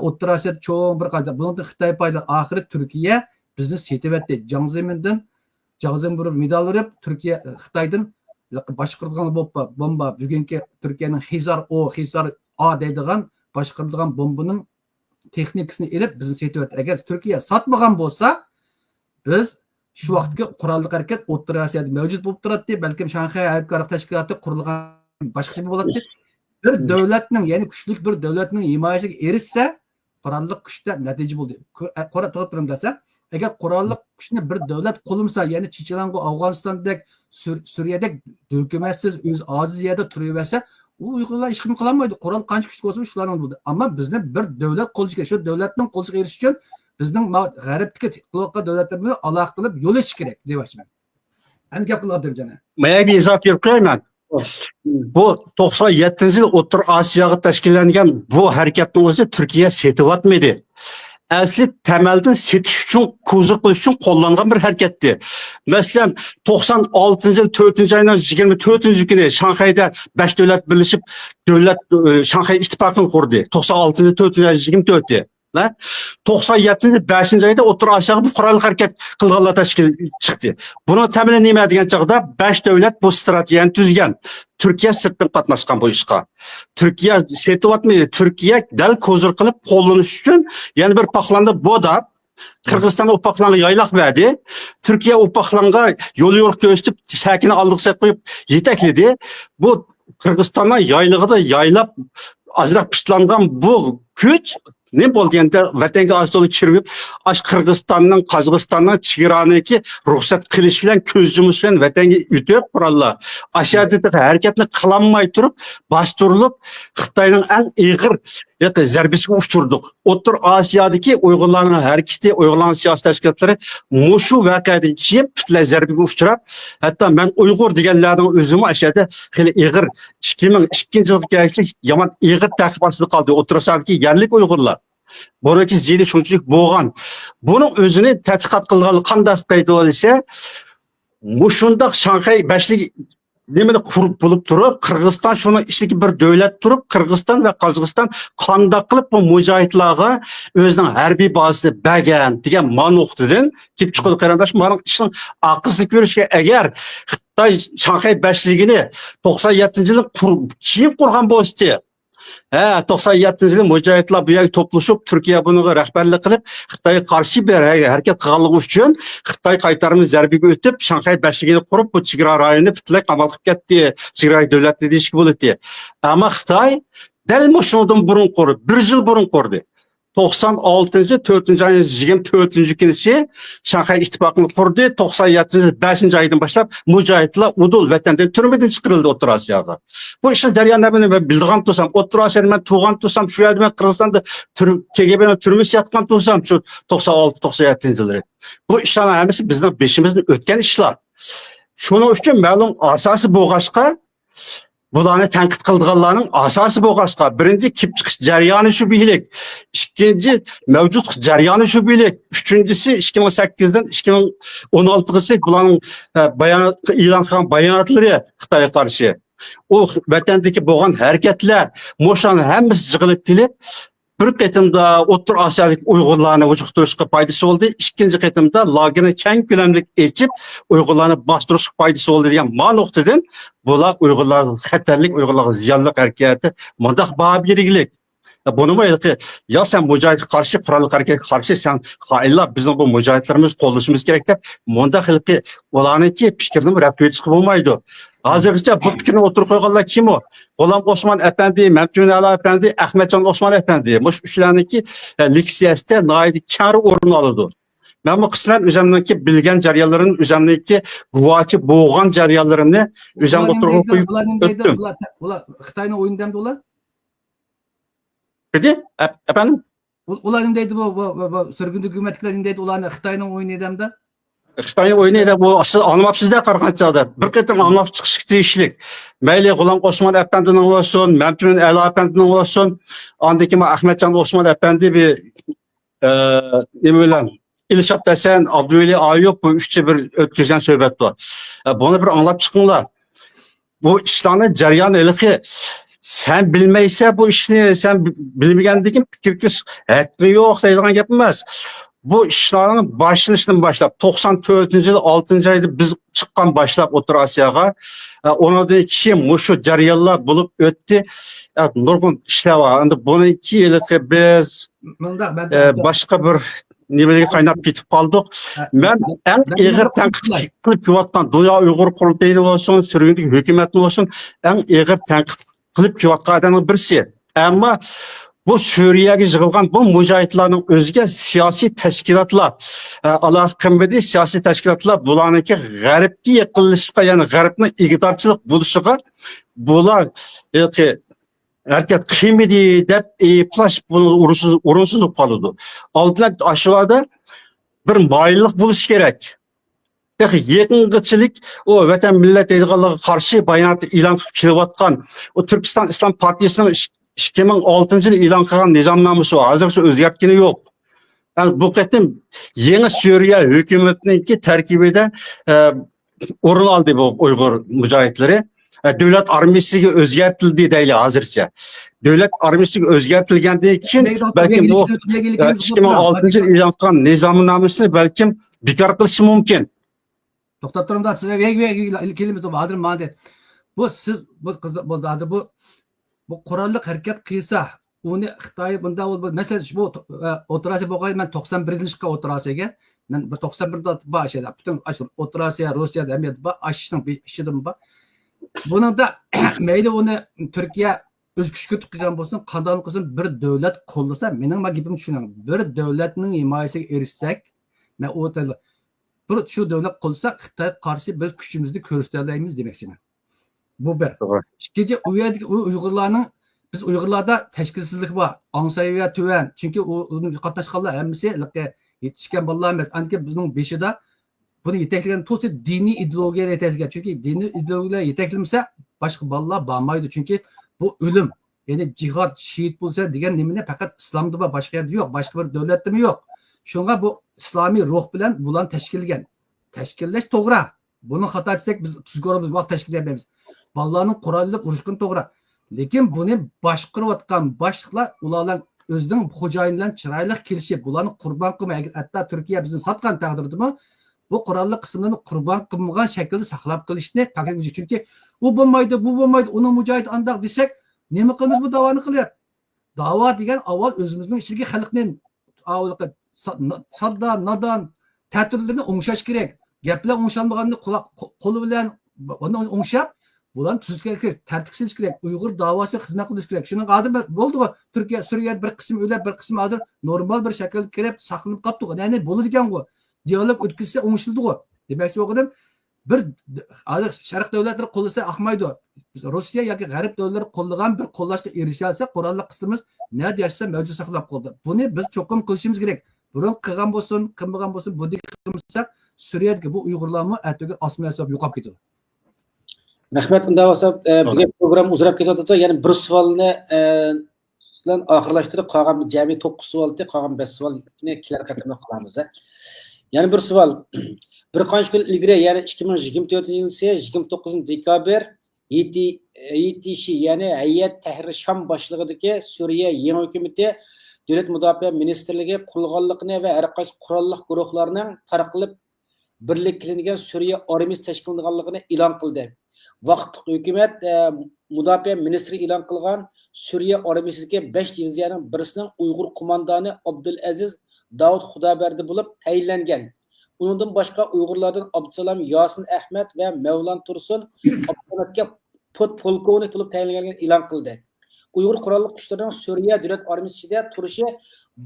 [SPEAKER 3] O'rta-Osiyoda cho'ng bir qadar bundan Xitoy payda oxiri Turkiya bizni setibetdi. Jiang Zemin bir medal verib, Turkiya Xitoydan boshqarilgan bomba bugungi Turkiyaning Xizar A deydigan boshqarilgan bombaning texnikasini elib bizni setibetdi. Agar Turkiya sotmagan bo'lsa, biz shu vaqtga qurolli harakat O'rta Osiyoda mavjud bo'lib turadi, balkim Shanxay Harbiy tashkiloti qurilgan boshqacha bo'ladi. Bir davlatning, ya'ni kuchli bir davlatning himoyasiga erishsa, qurolli kuchda natija bo'ldi. Qora to'g'ri desa, agar qurolli kuchni bir davlat qo'llamasa, ya'ni Chechenyanga, Afg'onistondek, Suriyadek hukumatsiz o'z ojiz yerda turaversa, u Uyg'urlar hech kim qilolmaydi. Qurol qancha kuchli bo'lsa, shularning bo'ldi. Ammo bizni bir davlat qo'lishga, shu davlatning qo'lishiga erishish uchun bizning g'arbdagi qilayotgan davlatlarimizni aloqa qilib yo'l ochish kerak, deyapman. Endi gap qiladim jana.
[SPEAKER 2] Maya bir izoh berib qo'yaman. Bu 97-yil O'rta Osiyoga tashkillangan bu harakatning o'zi Turkiya setyapmidi. Asli temelden setiş uchun, ko'zir qilish uchun qo'llangan bir harakatdi. Masalan, 96-yil 4-oyning 24-kuni Shanxayda 5 davlat birlashib, Shanxay ittifoqini qurdi. 96-yil 4-24-da. 97-yil 5-oyda O'rta Osiyoga bu qurolli harakat qilganlar tashkil chiqdi. Buni ta'minlash nima degan chaqda 5 davlat bu strategiyani tuzgan. Turkiya sirtdan qatnashgan bu ishga. Turkiya setyapmidi. Turkiya dal ko'zir qilib qo'llanish uchun yana bir paxlanda boda Qirg'iziston u paxlanga yaylaq berdi. Turkiya u paxlanga yo'l ko'rsatib, sakini oldiqsa qo'yib yetakledi. Bu Qirg'izistonning yaylig'ida yaylab azroq pishlangan bu kuch ne bo'lganda vatanga asli kirib, Qirg'izistonning, Qozog'istonning chegaraniki ruxsat qilish bilan ko'z yumish bilan vatanga o'tib qurollar. Ashaddiy harakatni qilolmay turib, bostirilib, Xitoyning eng ig'ir zarbesiga uchirdik. O'rta Osiyodagi Uyg'urlarning harakati, Uyg'urlarning siyosiy tashkilotlari mushu voqeadan keyin butunlay zarbaga uchrab, hatto men Uyg'ur deganlarning o'zimi ashada xili ig'ir 2002-yilga yomon ig'ir ta'qib ostida qoldi. O'rta Osiyodagi yerlik Uyg'urlar. Buniki ziydi shunchalik bo'lgan. Buning o'zini tadqiqot qilgan qanday deydi desa, mushundaq Shanxay 5lik nimani qurib bo'lib turib, Qirg'iziston shuni ichidagi bir davlat turib, Qirg'iziston va Qozog'iston qanday qilib bu mujohidlarga o'zining harbiy bazasini bergan degan ma'noqdan kelib chiqadi qarindosh. Mana ishning aqlsiz ko'rishga agar Xitoy Shanxay 5ligini 97-yilda kim qurgan bo'lsa, 97-yilda mujohidlar bu yerga to'plashib, Turkiya bunga rahbarlik qilib, Xitoyga qarshi bir harakat qilganligi uchun Xitoy qaytarimiz zarbaga o'tib, Shanxay 5ligini qurib, bu chegara rayonni butunlay qamal qilib ketdi. Chegara davlatni deyishga bo'ladi. Ammo Xitoy dal shundan burun qurdi, 1 yil burun qurdi. 94-24-kunishi Shanxay ittifoqini qurdi. 97-5-oydan boshlab mujohidlar udul vatandan turmadan chiqarildi O'rta Osiyoga. Bu ishning jarayonlarini men bildigan tursam, O'rta Osiyoda men tug'an tursam, shu yerda men Qirg'izistonda KGB'ning turmush yatgan tursam, shu 96-97-yillar. Bu ishlarning hammasi bizning beshimizdan o'tgan ishlar. Shuning uchun ma'lum asosi bo'lg'ashqa bularni tanqid qilganlarning asosi bo'lg'ashqa, birinchi kelib chiqish jarayoni shu bilik, ikkinchi mavjud jarayoni shu bilik, uchinchisi 2008dan 2016gacha bularning e'lon qilgan bayonotlari Xitoyga qarshi. O vatandagi bo'lgan harakatlar, mo'shani hammasi yig'ilib kelib, bir qatimda O'rta Osiyolik Uyg'urlarni vujudtirishga foydasi bo'ldi, ikkinchi qatimda lagerni keng ko'lamli echib, Uyg'urlarni bostirishga foydasi bo'ldi degan ma'noqdan bular Uyg'urlar xatarlik, Uyg'urlar ziyonli harakati mundaq baho bergilik. Bunu mu ya sen mujohid qarshi, qurolli harakatga qarshi sen xoinlar bizning bu mujohidlarimiz qo'llashimiz kerak deb mundaq xilqi ularniki fikrini rad etishga bo'lmaydi. Hozirgacha bu fikrni o'tirib qo'yganlar kim o? G'ulom Osmon Efendi, Mamtun Ala Efendi, Ahmadjon Osmon Efendi. Mush ushlarniki leksiyasida noyati kar o'rin oladi. Men bu qisman o'zimniki bilgan jarayonlarimni, o'zimniki guvochi bo'lgan jarayonlarimni o'zim o'tirib qo'yib o'tdim.
[SPEAKER 3] Ular Xitoyning o'yinidami ular?
[SPEAKER 2] Dedi? Efendim?
[SPEAKER 3] Ular nima deydi bu sürgündü hükümetler nima deydi ularni Xitoyning o'yinidami?
[SPEAKER 2] Xitoyning o'yinida bu anlamapsizda qarqanchada bir qatim anlab chiqish tegishlik. Mayli G'ulom Osmon Efendining bo'lsin, Mamtun Ala Efendining bo'lsin, andaki Ahmadjon Osmon Efendi bir nima bilan İlşat Desen, Abdülveli Ayub bu üççe bir ötküzgen söhbet var. Bunu bir anlap çıkınlar. Bu işlerin cereyan ilki sen bilmeyse bu işini sen bilmeyendikin fikirkiz etmi yok deyilgen yapmaz. Bu işlerin başlanışından başlap 94-yıl 6. ayda biz çıkan başlap O'rta Osiyoga ona da kişi muşu cereyanlar bulup öttü. Nurgun işler var. Bununki ilki biz başka bir nimeге qaynab ketib qoldik. Men eng ig'ir tanqid qilib kelayotgan Dunyo Uyg'ur qurultayini bo'lsin, sürgündagi hukumatni bo'lsin, eng ig'ir tanqid qilib kelayotgan odamning birisi. Ammo bu Suriyaga yig'ilgan bu mujohidlarning o'ziga siyosiy tashkilotlar, aloqa qilmadi siyosiy tashkilotlar bularniki g'arbga yaqinlashishga, ya'ni g'arbning ig'dorchilik bo'lishiga bular hareket kıymeti dep plaş bunu urunsuz kalıdı. Altılar aşağıda bir mayıllık buluş gerek. Peki yakınçılık o vatan millet eydiğalığı karşı bayanatı ilan kılıvatkan o Türkistan İslam Partisi'nin 2006 yılı ilan kılan nizamnaması var. Hazırca özgertkeni yok. Yani bu ketim yeni Suriye hükümetinin ki terkibinde orun aldı bu Uygur mücahitleri. Devlet armiyasiga o'zgartirildi deyli hozircha. Devlet armiyasiga o'zgartirilgandan keyin balkim bu 2006 yil e'lon qilgan nizomnomasini balkim bekor qilishi mumkin.
[SPEAKER 3] To'xtab turingda siz kelimiz hozir mana bu siz bu qurolli harakat qilsa uni Xitoy bunda masalan bu O'rta Osiyo bo'lgan men 91-yilga O'rta Osiyoga men 91da boshida butun O'rta Osiyo Rossiyada ham ashishning ishidim bor. Bunun da meyli onu Türkiye öz güç kötü qilgan bo'lsin, qanday qilsin bir davlat qo'llasa, mening gapim shuning. Bir davlatning himoyasiga erishsak, men u bir shu davlat qo'llasa, Xitoy qarshi biz kuchimizni ko'rsata olamiz demoqchiman. Bu bir. Ikkinchi u yerdagi Uyg'urlarning biz Uyg'urlarda tashkilsizlik bor, ongsaviya tuvan. Chunki u qatnashganlar hammasi yetishgan bolalar emas. Anki bizning beshida buni yetaklagan to'si diniy ideologiya yetaklagan. Chunki diniy ideologiya yetaklamasa boshqa bolalar bormaydi. Chunki bu o'lim. Ya'ni jihad, şehit bo'lsa degan nimani faqat islomda bor, boshqa yerda yo'q, boshqa bir davlatda yo'q. Shunga bu islomiy ruh bilan bularni tashkilgan. Tashkillash to'g'ri. Buni xato etsak biz tuzkorimiz vaqt tashkillayapmiz. Bolalarning qurolli urushqin to'g'ri. Lekin buni boshqarayotgan boshliqlar ularning o'zining xo'jayin bilan chiroyli kelishib, bularni qurbon qilmay, hatto Turkiya bizni sotgan taqdirdami, bu qurolli qismini qurbon qilmagan shaklda saqlab qilishni ta'kidlash. Chunki u bo'lmaydi, bu bo'lmaydi, uni mujohid andoq desak, nima qilamiz bu davoni qilyapti? Davo degan avval o'zimizning ichidagi xalqning sadda, nadan, ta'tirlarini o'ngshash kerak. Gaplar o'ngshalmaganni qo'li bilan uni o'ngshab, bularni tuzish kerak, tartibsiz kerak. Uyg'ur davosi xizmat qilish kerak. Shuni hozir bo'ldi-ku, Turkiya, Suriya bir qism o'ylab, bir qism hozir normal bir shaklga kirib, saqlanib qoldi-ku. Ya'ni bo'ladigan-ku. Dialog o'tkazsa o'ngishildi-ku. Demakchi o'qidim, bir hozir sharq davlatlari qo'llasa ahmaydi. Rossiya yoki g'arb davlatlari qo'llagan bir qo'llashga erishalsa, qurolli qismimiz nada yashasa mavjud saqlab qoldi. Buni biz cho'qim qilishimiz kerak. Burun qilgan bo'lsin, qilmagan bo'lsin, bu qilmasak, Suriyadagi bu Uyg'urlarni atigi osmon hisob yo'qolib ketadi.
[SPEAKER 1] Rahmat, unda bo'lsa, bugun program uzrab ketyapti. Ya'ni bir savolni bilan oxirlashtirib, qolgan jami 9 savolda, qolgan 5 savolni kelar qatimda qilamiz. Ya'ni bir savol. Bir qancha kun ilgari, ya'ni 2024-yil 29 dekabr YTSH, ya'ni Hayat Tahrir Sham boshlig'idagi Suriya yangi hukumati Davlat Mudofaa Ministrligi qulg'onlikni va har qaysi qurolli guruhlarning tarqalib birlik qilingan Suriya armiyasi tashkillanganligini e'lon qildi. Vaqtli hukumat Mudofaa ministri e'lon qilgan Suriya armiyasiga 5 diviziyaning birisining Uyg'ur qo'mondoni Abdulaziz Davud Xudoberdi bo'lib tayinlangan. Undan boshqa Uyg'urlardan Abdusalam Yasin Ahmad va Mavlon Tursun Abdulatga polkovnik bo'lib tayinlanganligini e'lon qildi. Uyg'ur qurolli kuchlarining Suriya davlat armiyasida turishi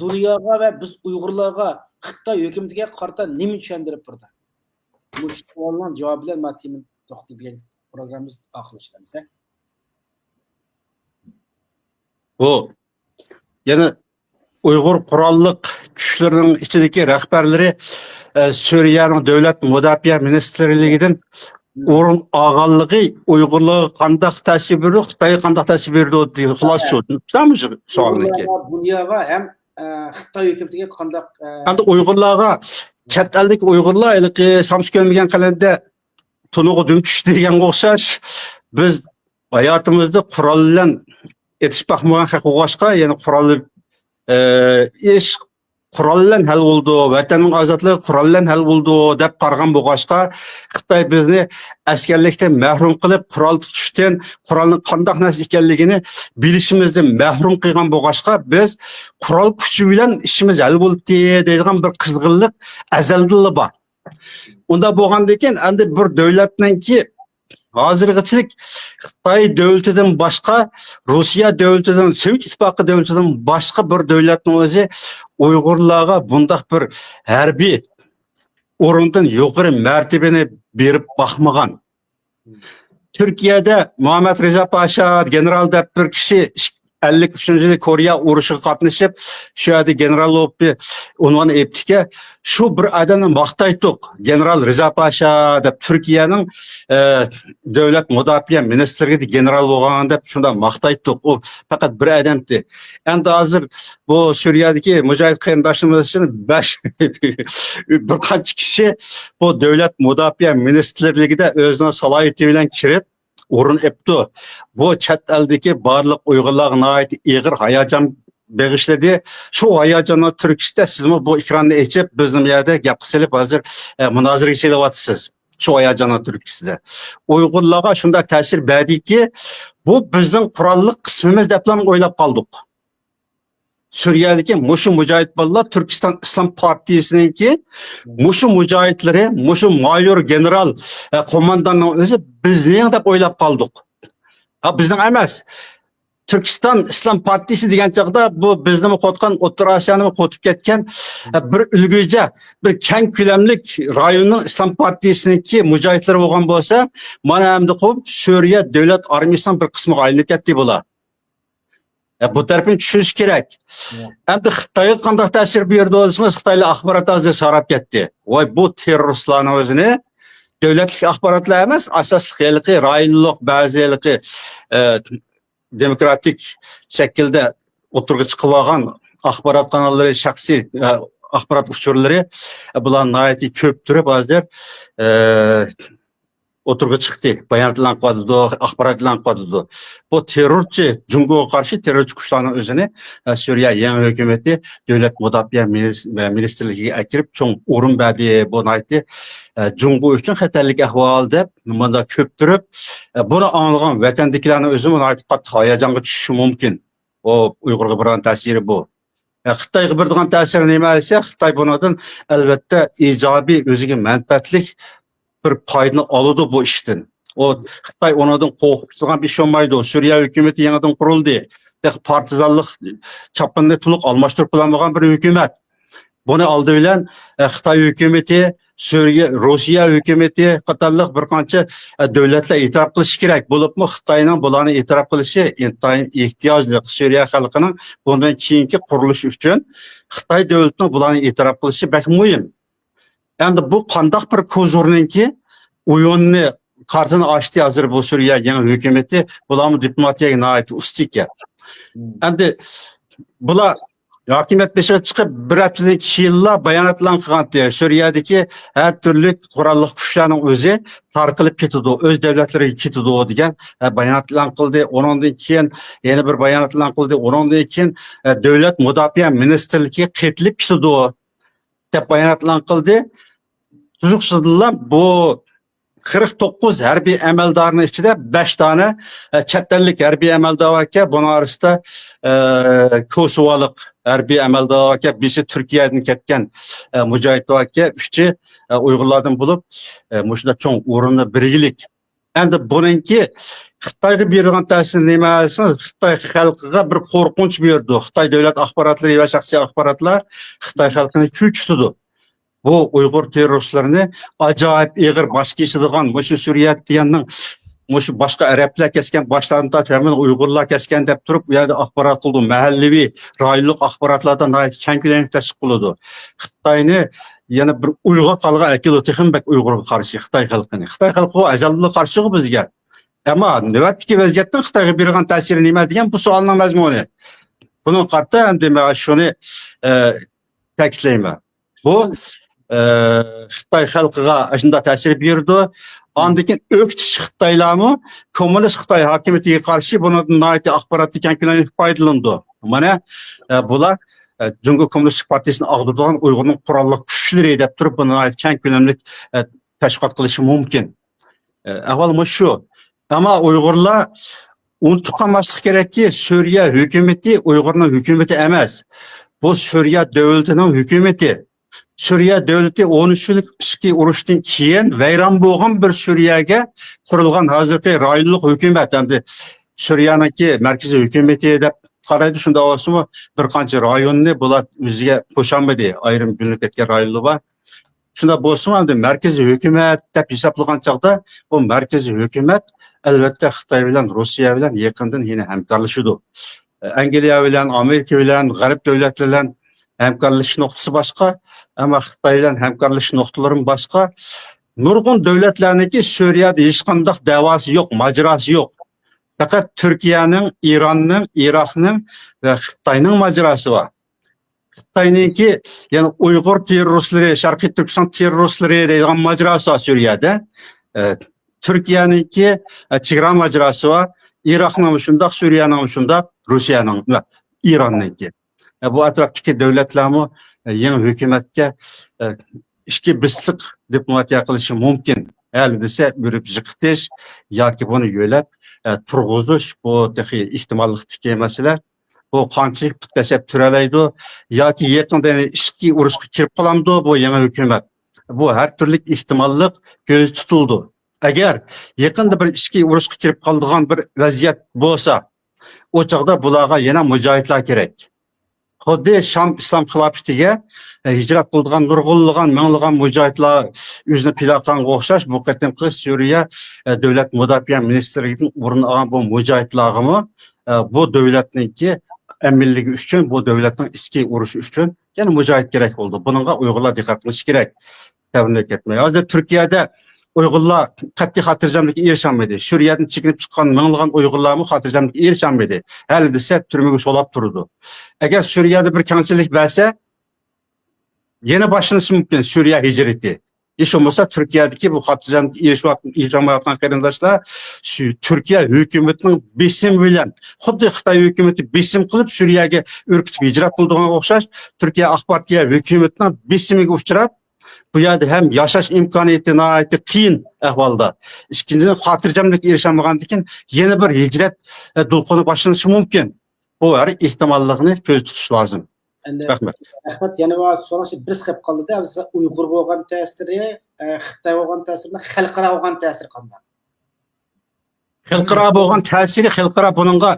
[SPEAKER 1] dunyoga va biz Uyg'urlarga Xitoy hukumatiga qarata nima tushuntirib turdi? Bu savolning javobi bilan Matimin to'xtalib programımız oxirlashamiz.
[SPEAKER 2] Bu yana Uyg'ur qurolli kuchlarining ichidagi rahbarlari Suriyaning davlat mudofaa ministrligidan o'rin olganligi Uyg'urlarga qanday ta'sir berdi, Xitoyga qanday ta'sir berdi degan xulosa chiqdi. Tushunamizmi savolniki?
[SPEAKER 1] Dunyoga ham Xitoy hukumatiga qanday
[SPEAKER 2] endi Uyg'urlarga chet eldagi Uyg'urlar Samsun ko'rmagan qalanda tunuğu düm düştü degan o'xshash biz hayotimizda qurol bilan etish baxmagan haq o'g'ashqa, ya'ni qurolli ish qurol bilan hal bo'ldi, vatanning ozodligi qurol bilan hal bo'ldi deb qaragan bo'g'ashqa, Xitoy bizni askarlikdan mahrum qilib, qurol tutishdan, qurolning qanday narsa ekanligini bilishimizdan mahrum qilgan bo'g'ashqa, biz qurol kuchi bilan ishimiz hal bo'ldi deydigan bir qizg'inlik azaldan bor. Unda bo'lgandan keyin endi bir davlatninki hozirgachilik Xitoy davlatidan boshqa, Rossiya davlatidan, Sovet ittifoqi davlatidan boshqa bir davlatning o'zi Uyg'urlarga bunday bir harbiy o'rindan yuqori martabani berib baxmagan. Turkiyada Muhammad Reza Pasha general deb bir kishi 53-yil Koreya urushiga qatnashib, shu yerda general bo'lib unvoni etdiki, shu bir odamni maqtaydiq. General Reza Pasha deb Turkiyaning davlat mudofaa ministrligi general bo'lgan deb shunda maqtaydiq. U faqat bir odamdi. Endi hozir bu Suriyadagi mujohid qarindoshlarimiz uchun bir qancha kishi bu davlat mudofaa ministrligida o'zining salohiyati bilan kirib o'rin epdi. Bu chet eldagi barliq Uyg'urlarga ig'ir hayajon beg'ishladi. Shu hayajonni Turkistonda sizmi bu ekronni ochib bizning yerda gap qilib hozir munozaraga kelayapsiz. Shu hayajonni Turkistonda. Uyg'urlarga shunday ta'sir berdiki, bu bizning qurolli qismimiz deb ham o'ylab qoldik. Suriyadagi mushu mujohid bolalar Turkiston Islom partiyasiningki mushu mujohidlari, mushu mayor general qo'mondonning o'zi bizning deb o'ylab qoldik. Ha bizning emas. Turkiston Islom partiyasi degan chaqda bu bizni qo'tgan O'rta Osiyoni qo'tib ketgan bir ulguja, bir keng ko'lamlik rayonning Islom partiyasiningki mujohidlari bo'lgan bo'lsa, mana endi qo'yib Suriya davlat armiyasining bir qismiga aylanib ketdi bular. Bu tarafını tushunish kerak. Endi Xitoyga qanday ta'sir berdi olsangiz, Xitoylik axborot hozir sarab ketdi. Voy bu terroristlarning o'zini davlatlik axborotlar emas, asosli xalqi rayonlik, ba'ziligi demokratik shaklda o'tirg'i chiqib olgan axborot kanallari, shaxsiy axborot uchurlari bular nihoyatda ko'p turib hozir o'tirg'i chiqdi, bayonotlanib qoldi, axborotlanib qoldi. Bu terrorchi, Jungoga qarshi terrorchi kuchlarning o'zini Suriya yangi hukumatı davlat mudofaa ministrligiga akirib, cho'ng o'rin berdi. Bu nihoyatda Jungo uchun xatarlik ahvol deb bunda ko'p turib, buni anglagan vatandaşlarning o'zi nihoyatda qattiq hayajonga tushishi mumkin. O Uyg'urga bo'lgan ta'siri bu. Xitoyga bergan ta'siri nima desa, Xitoy bundan albatta ijobiy, o'ziga manfaatlik bir payını alıdı bu işten. O Xitoy ondan qo'rqib bir şey olmaydı. Suriya hükümeti yeniden kuruldu. Partizanlık çapında tuluk almıştırıp bulamagan bir hükümet. Bunu aldı bilen Xitoy hükümeti, Rusya hükümeti qatarlıq bir qancha devletler itiraf qilishi kerak. Bo'libmi Xitoyning bularni itiraf qilishi intayin ehtiyojli. Suriya xalqining bundan keyingi qurilish uchun Xitoy davlatining bularni itiraf qilishi bek muhim. Endi bu qandaq bir ko'zurninki o'yinni kartını açtı hazır bu Suriya yangi hükümeti bularni diplomatiyaga nihoyatda usta ekan. Endi bular hokimiyat beshiga chiqib bir haftadan 2 yillar bayonotlar qilgan. Suriyadagi har turli qurolli kuchlarning o'zi tarqalib ketadi, o'z davlatlariga ketadi degan bayonotlar qildi. Ondan keyin yana bir bayonotlar qildi. Ondan keyin davlat mudofaa ministrligiga qaytilib ketadi deb bayonotlar qildi. Tuzuqsizlar bu 49 harbiy amaldarning ichida 5 tane chet ellik harbiy amaldor ekan. Buning orasida Kosovolik harbiy amaldor ekan, birisi Turkiyadan ketgan mujohid ekan, 3'ü Uyg'urlardan bo'lib, mushunda cho'ng o'rinli birlik. Endi buningki Xitoyga berilgan ta'sir nima desangiz, Xitoy xalqiga bir qo'rqinch berdi. Xitoy davlat axborotlari va shaxsiy axborotlar Xitoy xalqini cho'chitdi. Bu Uyg'ur terroristlarini acayip ig'ir bosh kesadigan, shu Suriya deganning shu boshqa arablar kesgan boshlarini tashlamay Uyg'urlar kesgan deb turib, u yerda axborot qildi. Mahalliy, rayonlik axborotlardan keng ko'lamli tashkil qildi. Xitoyni yana bir Uyg'ur xalqiga akil o'tixinbek Uyg'urga qarshi Xitoy xalqini. Xitoy xalqi azalli qarshi bizga. Ammo navbatdagi vaziyatda Xitoyga bergan ta'siri nima degan bu savolning mazmuni. Buning qarta endi men shuni ta'kidlayman. Bu Xitoy xalqiga shunda ta'sir berdi. Ondan öktiş Xitoylarmi kommunist Xitoy hokimiyatiga qarshi bundan nihoyatda axborotni keng ko'lamli foydalandi. Mana bular Jungo Kommunistik Partiyasini ag'dirgan Uyg'urning qurolli kuchlari deb turib, buni keng ko'lamli tashkil qilishi mumkin. Avval shu. Ammo Uyg'urlar unutib qolmaslik kerakki, Suriya hukumati Uyg'urning hukumati emas. Bu Suriya davlatining hukumati. Suriya davlati 13 yillik ichki urushdan keyin vayron bo'lgan bir Suriyaga qurilgan hozirgi rayonlik hukumat. Endi Suriyaniki markaziy hukumati deb qaraydi, shunda olsa bir qancha rayonni bular o'ziga qo'shamadi, ayrim bo'linib ketgan rayonlar bor. Shunda bo'lsa endi markaziy hukumat deb hisoblagan chaqda bu markaziy hukumat albatta Xitoy bilan Rossiya bilan yaqindan yana hamkorlashadi. Angliya bilan, Amerika bilan, g'arb davlatlari bilan hamkorlashish nuqtasi boshqa, ammo Xitoy bilan hamkorlashish nuqtalari boshqa. Nurg'un davlatlarniki Suriyada hech qanday da'vosi yo'q, majrosi yo'q. Faqat Turkiyaning, Ironning, Iroqning va Xitoyning majrosi bor. Xitoyniki, ya'ni Uyg'ur terroristlari, Sharqiy Turkiston terroristlari degan majrosi bor Suriyada. Turkiyaniki chegara majrosi bor. Iroqning shundoq, Suriyaning shundoq, Rossiyaning va Ironniki. Bu atrofdagi davlatlarmi yangi hukumatga ishki bisliq diplomatiya qilishi mumkin. Hali desa yurib jiqitish yoki buni yo'lab turg'izish bu ehtimollikdagi masala. Bu qanchalik tasab turalaydi yoki yaqinda ishki urushga kirib qolamdi bu yangi hukumat. Bu har turli ehtimollik ko'z tutildi. Agar yaqinda bir ishki urushga kirib qoladigan bir vaziyat bo'lsa, o chaqda bularga yana mujohidlar kerak. Xuddi Sham islom xilofatiga hijrat qilgan nurg'unlagan minglagan mujohidlar o'zini pilaqanga o'xshash bu qatimqi Suriya davlat mudofaa ministrligining o'rnini olgan bu mujohidlarmi bu davlatniki emmirligi üçün, bu devletin iski uruşu üçün yani mücahit gerek oldu. Bununla Uygurlar dikkat kılış gerek. Təbrik etmək. Hazır Türkiyədə Uyğurlar qəti xatircəmlikə erişənmədi. Suriyadan çəkinib çıxan minləğən Uyğurlarmı xatircəmlikə erişənmədi. Hələ desə türməyə solab durdu. Əgər Suriyada bir kəngçilik versə, yeni başlanışı mümkün Suriya hicreti. Hiç olmasa Türkiye'deki bu xatircəmlikə erişənməyən qarindaşlar Türkiye hükümetinin besim bilen, xuddi Xitay hükümeti besim qılıb Suriyaga ürkütüb hicrat qıldığına oxşaş, Türkiye AK Partiya hükümetinin besimiga uçrab bu yerda hem yaşaş imkoniyati nihoyatda qiyin ahvolda. İkinciden xatircəmlikə erişənməyəndikin yeni bir hicret dulqunu başlanışı mümkün. Bu her ihtimalliğini göz tutuş lazım. Rahmet.
[SPEAKER 1] Rahmet. Yani var sonrası bir sıkıp kaldı da biz Uygur bo'lgan ta'siri, Xitoy bo'lgan ta'siri, xalqaro bo'lgan ta'siri qanday?
[SPEAKER 2] Xalqaro bo'lgan ta'siri, xalqaro buningga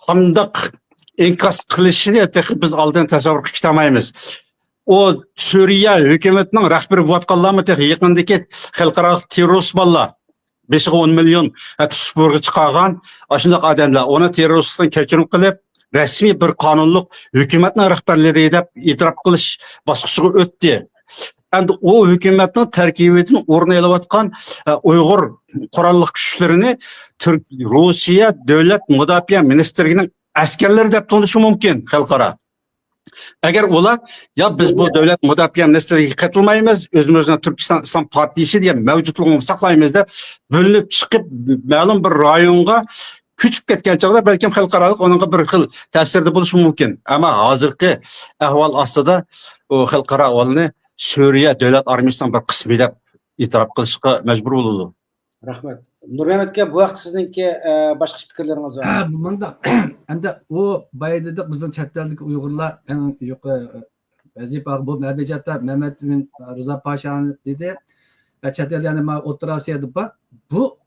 [SPEAKER 2] qandaq inkas qilishini biz oldin tasavvur qilib olmaymiz. O Suriye hükümetinin rahbari bo'layotganlarmi yaqindagi xalqaro terrorist bolalar 5-10 milyon tutuşburga chiqargan shunday odamlar onu terroristdan kechirim qilib resmi bir qonunluq hükümetning rahbarlari deb e'tirof qilish bosqichiga o'tdi. Endi o hükümetning tarkibidan o'rin olayotgan Uyg'ur qurolli kuchlarini Rossiya davlat mudofaa ministrligining askarlari deb tanishi mumkin xalqaro. Eğer ular ya biz bu devlet mudofaa ministrligiga katılmaymiz, özümüzden Türkistan İslam Partisi diye mevcutluğunu saklaymiz da bölünüp çıkıp ma'lum bir rayonga küçük ketken çağda belki xalqarалық onunla bir xil ta'sirde buluşu mümkün. Ama hazırki ahval aslında o xalqaro ahvalni Suriye devlet armiyasining bir qismi deb e'tirof qilishga majbur bo'ldi.
[SPEAKER 1] Rahmat. Nurmehmet'ke bu vaqt sizningki boshqa fikrlaringiz var.
[SPEAKER 3] Bunda endi o boya dedik bizning chet eldagi Uyg'urlar eng yuqori vazifa bu Marbejatda Mehmet bin Rıza Paşa dedi. Chet el yani O'rta Osiyoda bor. Bu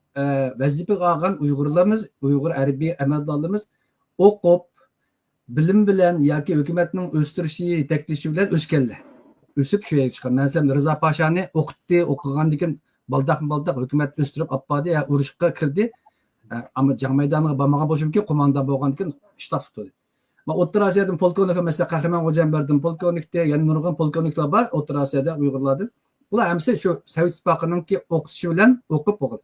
[SPEAKER 3] vazifa olgan Uyg'urlarimiz, Uyg'ur harbiy amaldorlarimiz o'qib, bilim bilan yoki hukumatning o'stirishi, yetaklashi bilan o'sganlar. O'sib shu yerga chiqqan. Masalan, Rıza Paşani o'qitdi, o'qigandan keyin baldaq hukumat o'stirib oldi ya urushga kirdi. Ama jang maydoniga bormagan bo'lishi mumkin, qo'mondon bo'lgandan keyin shtab tutdi. Men O'rta Osiyodan polkovnik masalan Qahramon Xo'jamberdim polkovnikda, yana nurg'un polkovniklar bor O'rta Osiyoda Uyg'urlardan. Bular hamsi shu Sovet ittifoqininki o'qitishi bilan o'qib bo'lgan.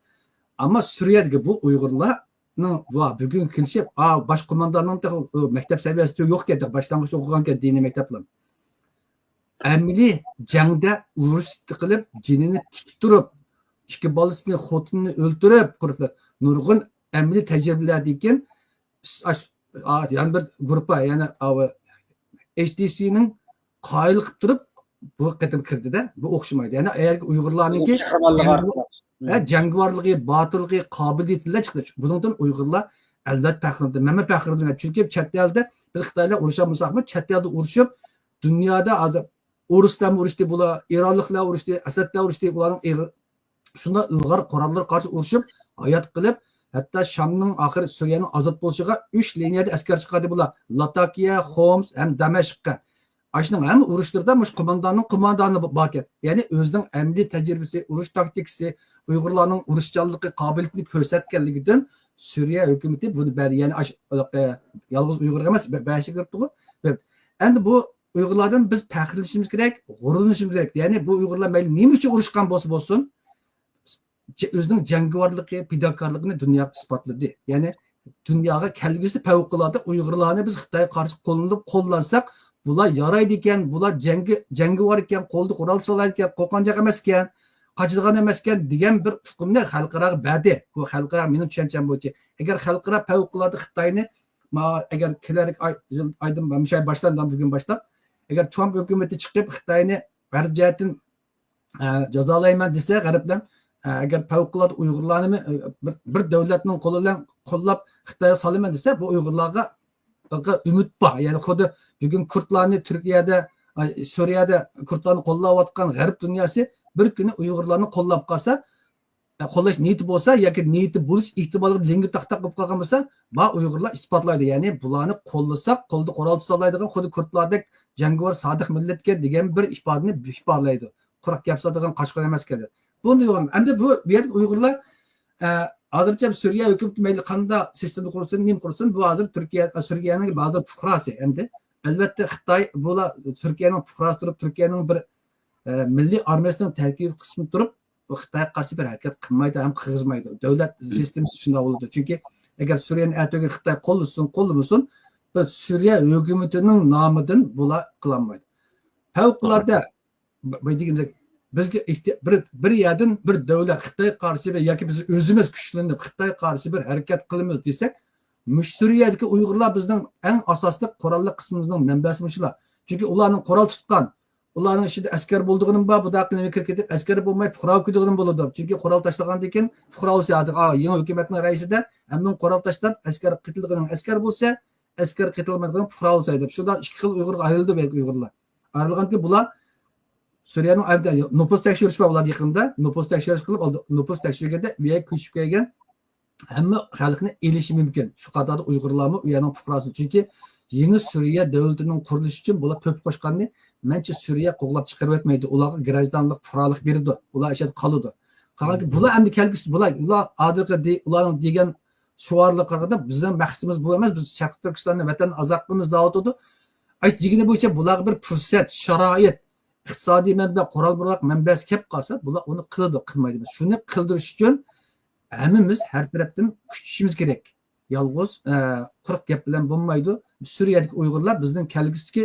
[SPEAKER 3] Ama Suriyadagi bu Uyg'urlarning bugun kelishib, bosh qo'mondonning maktab saviyasida yo'q edi, boshlang'ich o'qigan diniy maktablar. Amaliy jangda urush qilib, jinini tik turib, ikki bolasini, xotinini o'ldirib, quriblar. Nurg'un amaliy tajribalardan yani bir gruppa yani HDC'nin qoyil qilib turib bu qatim kirdida, bu o'xshamaydi. Yani eğer Uyg'urlarningki jangovarligi, botirligi, qobiliyatilar chiqdi. Bundan Uyg'urlar albatta faxrlanadi. Nima faxrlanadi? Chunki chet elda biz Xitoylar urushamizmi, chet elda urushib, dunyoda hozir O'riston urushdi, bular Eronliklar urushdi, Asadlar urushdi, ularning shunda ilg'or qurollar qarshi urushib, hayot qilib, hatto Shamning oxiri Suriyaning ozod bo'lishiga 3 liniyada askar chiqadi bular. Latakiya, Homs ham Damashqqa. Ashning ham urushlarda mush qo'mondoni bor ekan. Ya'ni o'zining amaliy tajribasi, urush taktikasi, Uyg'urlarning urushchanligi, qobiliyatini ko'rsatganligidan Suriya hukumati buni bari, ya'ni yolg'iz Uyg'ur emas, bashi kiribdi. Endi bu Uyg'urlardan biz faxrlanishimiz kerak, g'ururlanishimiz kerak. Ya'ni bu Uyg'urlar mayli nima uchun urushgan bo'lsin, o'zining jangovarligi, fidokorligini dunyoga isbotladi. Ya'ni dunyoga kelgusida favqulodda Uyg'urlarni biz Xitoyga qarshi qo'llansak, bular yaraydi ekan, bular jangovar ekan, qo'lda qurol solar ekan, qo'rqanchaq emas ekan, qochadigan emas ekan degan bir hukmni xalqaro berdi. Bu xalqaro mening tushuncham bo'yicha. Agar xalqaro favqulodda Xitoyni agar kelarlik oydan mushay boshlandan bugun boshlab, agar Trump hukumati chiqib Xitoyni bir jihatdan jazolayman desa, g'arbdan agar favqulodda Uyg'urlarni bir davlatning qo'li bilan qo'llab Xitoyga solaman desa, bu Uyg'urlarga umid bor. Ya'ni xuddi bugun Kurdlarni Turkiyada, Suriyada Kurdlarni qo'llayotgan g'arb dunyosi bir kuni Uyg'urlarni qo'llab qolsa, qo'llash niyati bo'lsa yoki niyati bo'lish ehtimoli lingib taqtaq bo'lib qolgan bo'lsa, bu Uyg'urlar isbotlaydi. Ya'ni bularni qo'llasak, qo'lda qurol tutolmaydigan xuddi Kurdlardek jangovar sodiq millatga degan bir ifodani ifodalaydi. Quruq gap sotadigan qochqon emas ekan. Buni yo'q. Endi bu yerda Uyg'urlar hozircha Suriya hukumati mayli qanday sistemni qursin, nim qursin, bu hozir Suriyaning ba'zi fuqarosi endi. Albatta Xitoy bular Turkiyaning fuqarosi turib, Turkiyaning bir milliy armiyasining tarkibiy qismi turib, Xitoyga qarshi bir harakat qilmaydi ham qilg'izmaydi. Davlat sistemasi shunday bo'ladi. Chunki agar Suriyani atigi Xitoy qo'llamasin, Suriya hukumatining nomidan bular qilolmaydi. Favqulodda bizga bir yerdan bir davlat Xitoy qarshi yoki biz o'zimiz kuchlanib Xitoy qarshi bir harakat qilamiz desak, Suriyadagi Uyg'urlar bizning eng asosli qurolli qismimizning manbasi shular. Chunki ularning qurol tutgan, ularning ichida askar bo'ldig'inim bor, bu daqini kirib ketib askar bo'lmay fuqaro kuydiginim bo'ladi. Chunki qurol tashlagandan keyin fuqaro hozir yangi hukumatning raisida hamma qurol tashlab askar qitildigining askar bo'lsa, askar qitilmaydigan fuqaro bo'lsa deb. Shunda ikki xil Uyg'ur ayrildi Uyg'urlar. Ayrilganki bular Suriyaning nüfus tekshirish var ular yaqinda. Nüfus tekshirish qilib, nüfus tekshirganda bu yerga ko'chib kelgan hamma xalqni elishi mumkin. Shu qatorda Uyg'urlarmi u yerning fuqarosi. Chunki yangi Suriya davlatining qurilishi uchun bular to'p qo'shganni mencha Suriya qo'g'lab chiqarib o'tmaydi. Ularga grajdanlik fuqarolik berdi. Ular ishada qoladi. Qaraki bular endi kelgusi ular hozirgi ularning degan shuarlar qaraganda bizning maqsadimiz bu emas. Biz Sharq Turkistonni vatan ozodligimiz davlatida ayt degani bo'yicha bularga bir fursat, sharoit, iqtisodiy manba, qurol biroq manbasi kelib qolsa, bular uni qiladi, qilmaydi. Shuni qildirish uchun hammamiz har tarafdan kuchishimiz kerak. Yolg'iz quruq gap bilan bo'lmaydi. Suriyadagi Uyg'urlar bizning kelgusidagi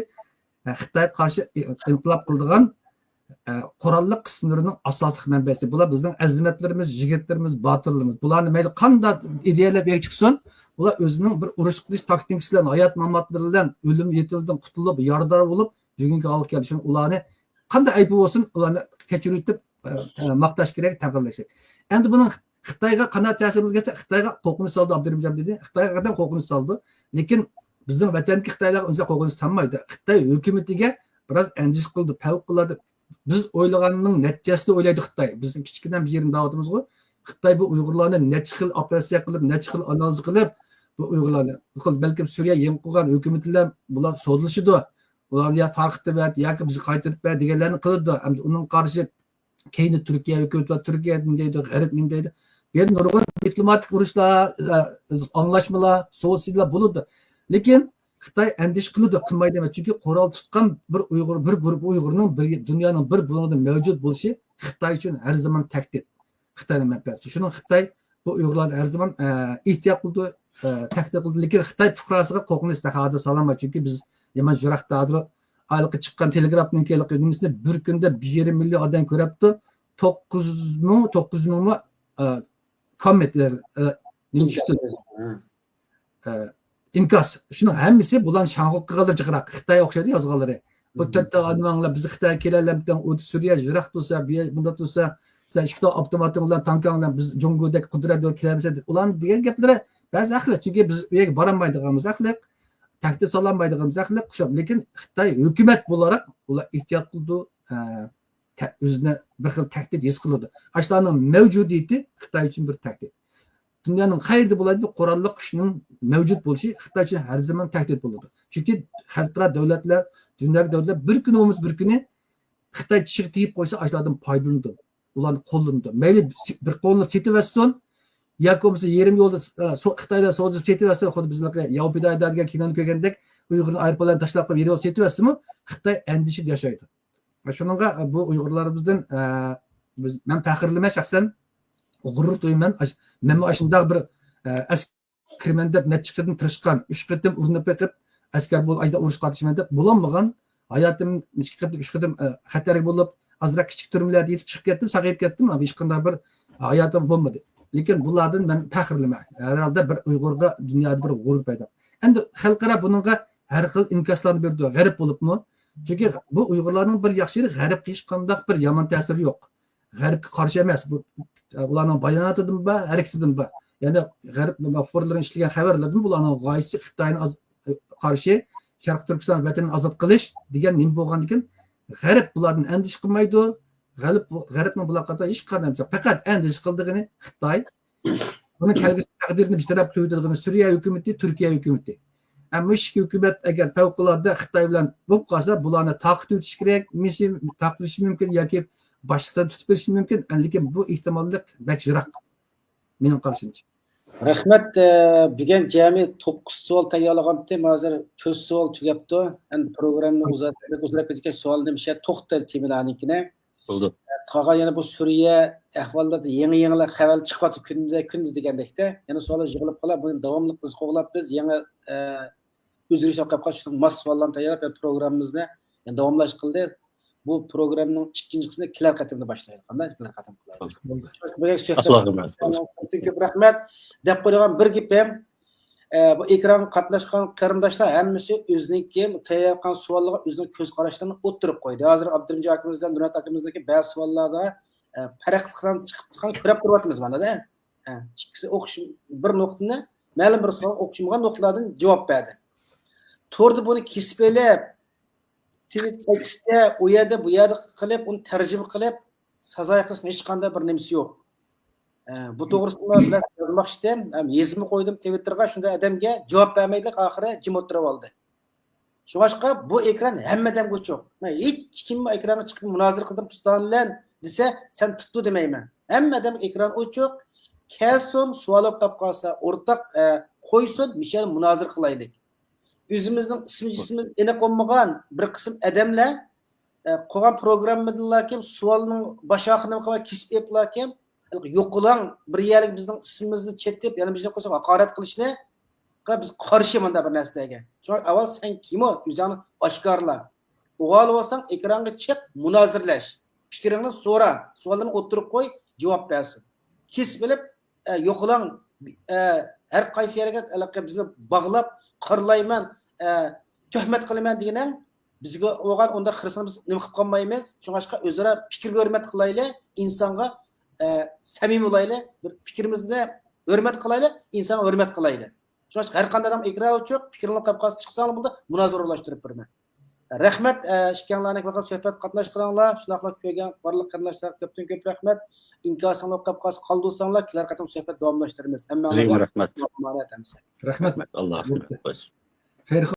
[SPEAKER 3] Xitoy qarshi inqilob qildigan qurolli qismlarining asosiy manbasi. Bular bizning azimatlarimiz, yigitlarimiz, botirlarimiz. Bularni mayli qanday ideyalar berib chiqsin, ular o'zining bir urush qilish taktikasi bilan, hayot mamotlari bilan, o'lim yetildan qutulib, yordar bo'lib, bugungi olib kelishini ularni qanday aybi bo'lsin, ularni kechirib maqtash kerak, taqdirlash kerak. Endi buning Xitoyga qanday ta'sir bo'lsa, Xitoyga qo'rqinch soldi Abdurahimjon dedi. Xitoyga qanday qo'rqinch soldi? Lekin bizning vatandagi Xitoylar uncha qo'rqinch solmaydi. Xitoy hukumatiga biroz anjish qildi, favqulodda biz o'ylaganning natijasini o'ylaydi Xitoy. Bizning kichkina bir yerim davlatimiz ku. Xitoy bu Uyg'urlarni necha xil operatsiya qilib, necha xil analiz qilib, bu Uyg'urlarni balki Suriya yeng qilgan hukumatlar bular so'zlashidi. Ular ya tarqitib yoki bizni qaytarib ber deganlarni qiladi. Hamda uning qarshi keyin Turkiya hukumati va Turkiya deydi, G'arb deydi. Bu yerda nurg'un diplomatik urushlar, anglashmalar, so'zlar bo'ladi. Lekin Xitoy andish qiladi, qilmaydi emas. Chunki qurol tutgan bir Uyg'ur, bir guruh Uyg'urning dunyoning bir bo'lagida mavjud bo'lishi Xitoy uchun har zaman tahdid. Xitoyning manfaati. Shuni Xitoy bu Uyg'urlarni har zaman ehtiyot qildi, tahdid qildi. Lekin Xitoy fuqarosiga qo'rqinch haqida sololmaydi. Chunki biz Yaman Jiroqda hozir ayliqqa chiqqan telegrafning kelisini bir kunda 1,5 million odam ko'ribdi. 900 ming kommentlar inkas. Shuni hammasi bulan Shanxi qildi jiqroq. Xitoy o'xshaydi yozganlari. Bu to'rtta odamlar biz Xitoy kelalardan o'tib Suriya Jiroq tursa, bunda tursa, siz ikkita avtomatik bilan tankanglar biz Jungodek qudrat kelamiz. Ularning degan gaplari ba'zi haqli. Chunki biz u yerga borolmaydigimiz haqli. Tahdid solanmaydigimiz haqli. Lekin Xitoy hukumat bo'larak ular ehtiyot qildi. O'zini bir xil tahdid his qiladi. Ashlarning mavjudiyati Xitoy uchun bir tahdid. Dunyoning qayerda bo'ladi qurolli kuchning mavjud bo'lishi Xitoy uchun har zaman tahdid bo'ladi. Chunki xalqaro davlatlar, dunyodagi davlatlar bir kuni Xitoy tishiga tegib qo'ysa, ashlardan foydalanadi. Ularni qo'llanadi. Mayli bir qo'lni setivasson, yoki bo'lmasa yarim yo'lda Xitoyda so'zib setivasson, xuddi bizniki Yovpida degan kinoni ko'rgandek Uyg'urni aeroportlardan tashlab qo'yib yo'l setivasmi, Xitoy andishib yashaydi. Shuningga bu Uyg'urlarimizdan men faxrlaman shaxsan g'urur duyman. Mana shunday bir askarman deb nechiqadan tirishgan, 3 qatim urinib qilib askar bo'lib ayda urush qatnashman deb bo'lolmagan hayotim 2 qatim 3 qatim xatarga bo'lib azroq kichik turmalarda yetib chiqib ketdim, saqayib ketdim. Hech qanday bir hayotim bo'lmadi. Lekin bulardan men faxrlaman. Herhalde bir Uyg'urga dunyoda bir g'urur paydo. Endi xalqaro buningga har xil inkoslarni berdi. G'arib bo'libmi? Chunki bu Uyg'urlarning bir yaxshiligi g'arib hech qanday bir yomon ta'siri yo'q. G'arbga qarshi emas. Bu ularning bayonotidan ba, harakatidan ba. Ya'ni g'arb mafkurlarning ishlagan xabarlardan bularning g'oyasi Xitoyni qarshi Sharq Turkiston vatanini ozod qilish degan nim bo'lgandan keyin g'arb bulardan andish qilmaydi. G'arbning bular qator hech qanday faqat andish qildigini Xitoy. Buni kelgusi taqdirini bir taraf qo'ydirdigini Suriya hukumati, Turkiya hukumati. Ammo ikki hukumat agar favqulodda Xitoy bilan bo'lib qolsa, bularni taqib o'tish kerak, taqib mumkin yoki boshqa tutib berish mumkin. Lekin bu ehtimollik bak yiroq. Mening qarashimcha.
[SPEAKER 1] Rahmat. Bugun jami 9 savol tayyorlagandim. Hozir 4 savol tugabdi. Endi programmani uzatib ketgan savolni misha to'xtalib temalarnikini.
[SPEAKER 2] Bo'ldi.
[SPEAKER 1] Qolgan yana bu Suriya ahvolida yangi-yangilar xabar chiqyapti kunda degandekda. Yana savol yig'ilib qolib, buni davomli biz qo'g'lab biz yangi o'zgarish olib qolib mas savollarni tayyorlab programmamizni davomlash qildi. Bu programning ikkinchi qismini kelar qatimda boshlaydi. Qanday kelar qatim qiladi? Ko'p rahmat. Deb qo'ygan bir gapim, bu ekran qatnashgan qarindoshlar hammasi o'ziniki tayyorlagan savollarga o'zining ko'z qarashlarini o'ttirib qo'ydi. Hozir Abdurajab akamizdan, Nurot akamizdagi ba'zi savollarda farqli chiqib chiqqan ko'rib turibmiz mana-da. Ikkisi o'qish bir nuqtani, ma'lum bir savol o'qishmagan nuqtalardan javob berdi. To'g'ri buni kesib elib Twitter'da u yerda bu yerda qilib, uni tarjima qilib, sazoy qilishning hech qanday bir nimasi yo'q. Bu to'g'risida bilan yozmoqchidim. Yezma qo'ydim Twitter'ga, shunda odamga javob bermaylik, oxiri jim o'tirib oldi. Shunga bu ekran hammadan o'choq. Men hech kim ekranga chiqib munozara qildim pistonlan desa, sen tutdi demayman. Hammadan ekran o'choq. Kelsin, savol olib qolsa, o'rtaq qo'ysin, mishal munozara qilaylik. O'zimizning ismimiz aniq olmagan bir qism odamlar qo'ygan programmadan kim savolning bosh oxirini qilib kesib eplarkim yo'qolang bir yerlik bizning ismimizni chetib, yana bizga qo'shib haqorat qilishni biz qarshi menda bir narsaga. Chunki avval sen kim o'zingni oshkorla. O'g'al bo'lsang ekranga chiq, munozirlash. Fikringni so'ra, savollarni o'tirib qo'y, javob bersin. Kesib bilib yo'qolang har qaysi yerga bizni bog'lab qarlayman, tuhmat qilaman deganing bizga o'g'al unda xirsini biz nima qilib qolmaymiz. Shunga o'zaro fikr hurmat qilaylik, insonga samimiy bo'laylik, bir fikrimizni hurmat qilaylik, insonga hurmat qilaylik. Shunga har qanday odam ekran o'chib, fikrini qilib chiqsang bo'ldi, munozaralashtirib birman. Rahmat, ishkanlarning faqat suhbat qatnashqanlar, shunaqa ko'rgan barliq qarindoshlar ko'pdan ko'p rahmat. Inkosinglar qilib qoldinglar, kelar qatam suhbat davomlashtiramiz.
[SPEAKER 2] Hammaga rahmat.
[SPEAKER 3] Rahmat.
[SPEAKER 2] Alloh rahmat.
[SPEAKER 3] Xayr.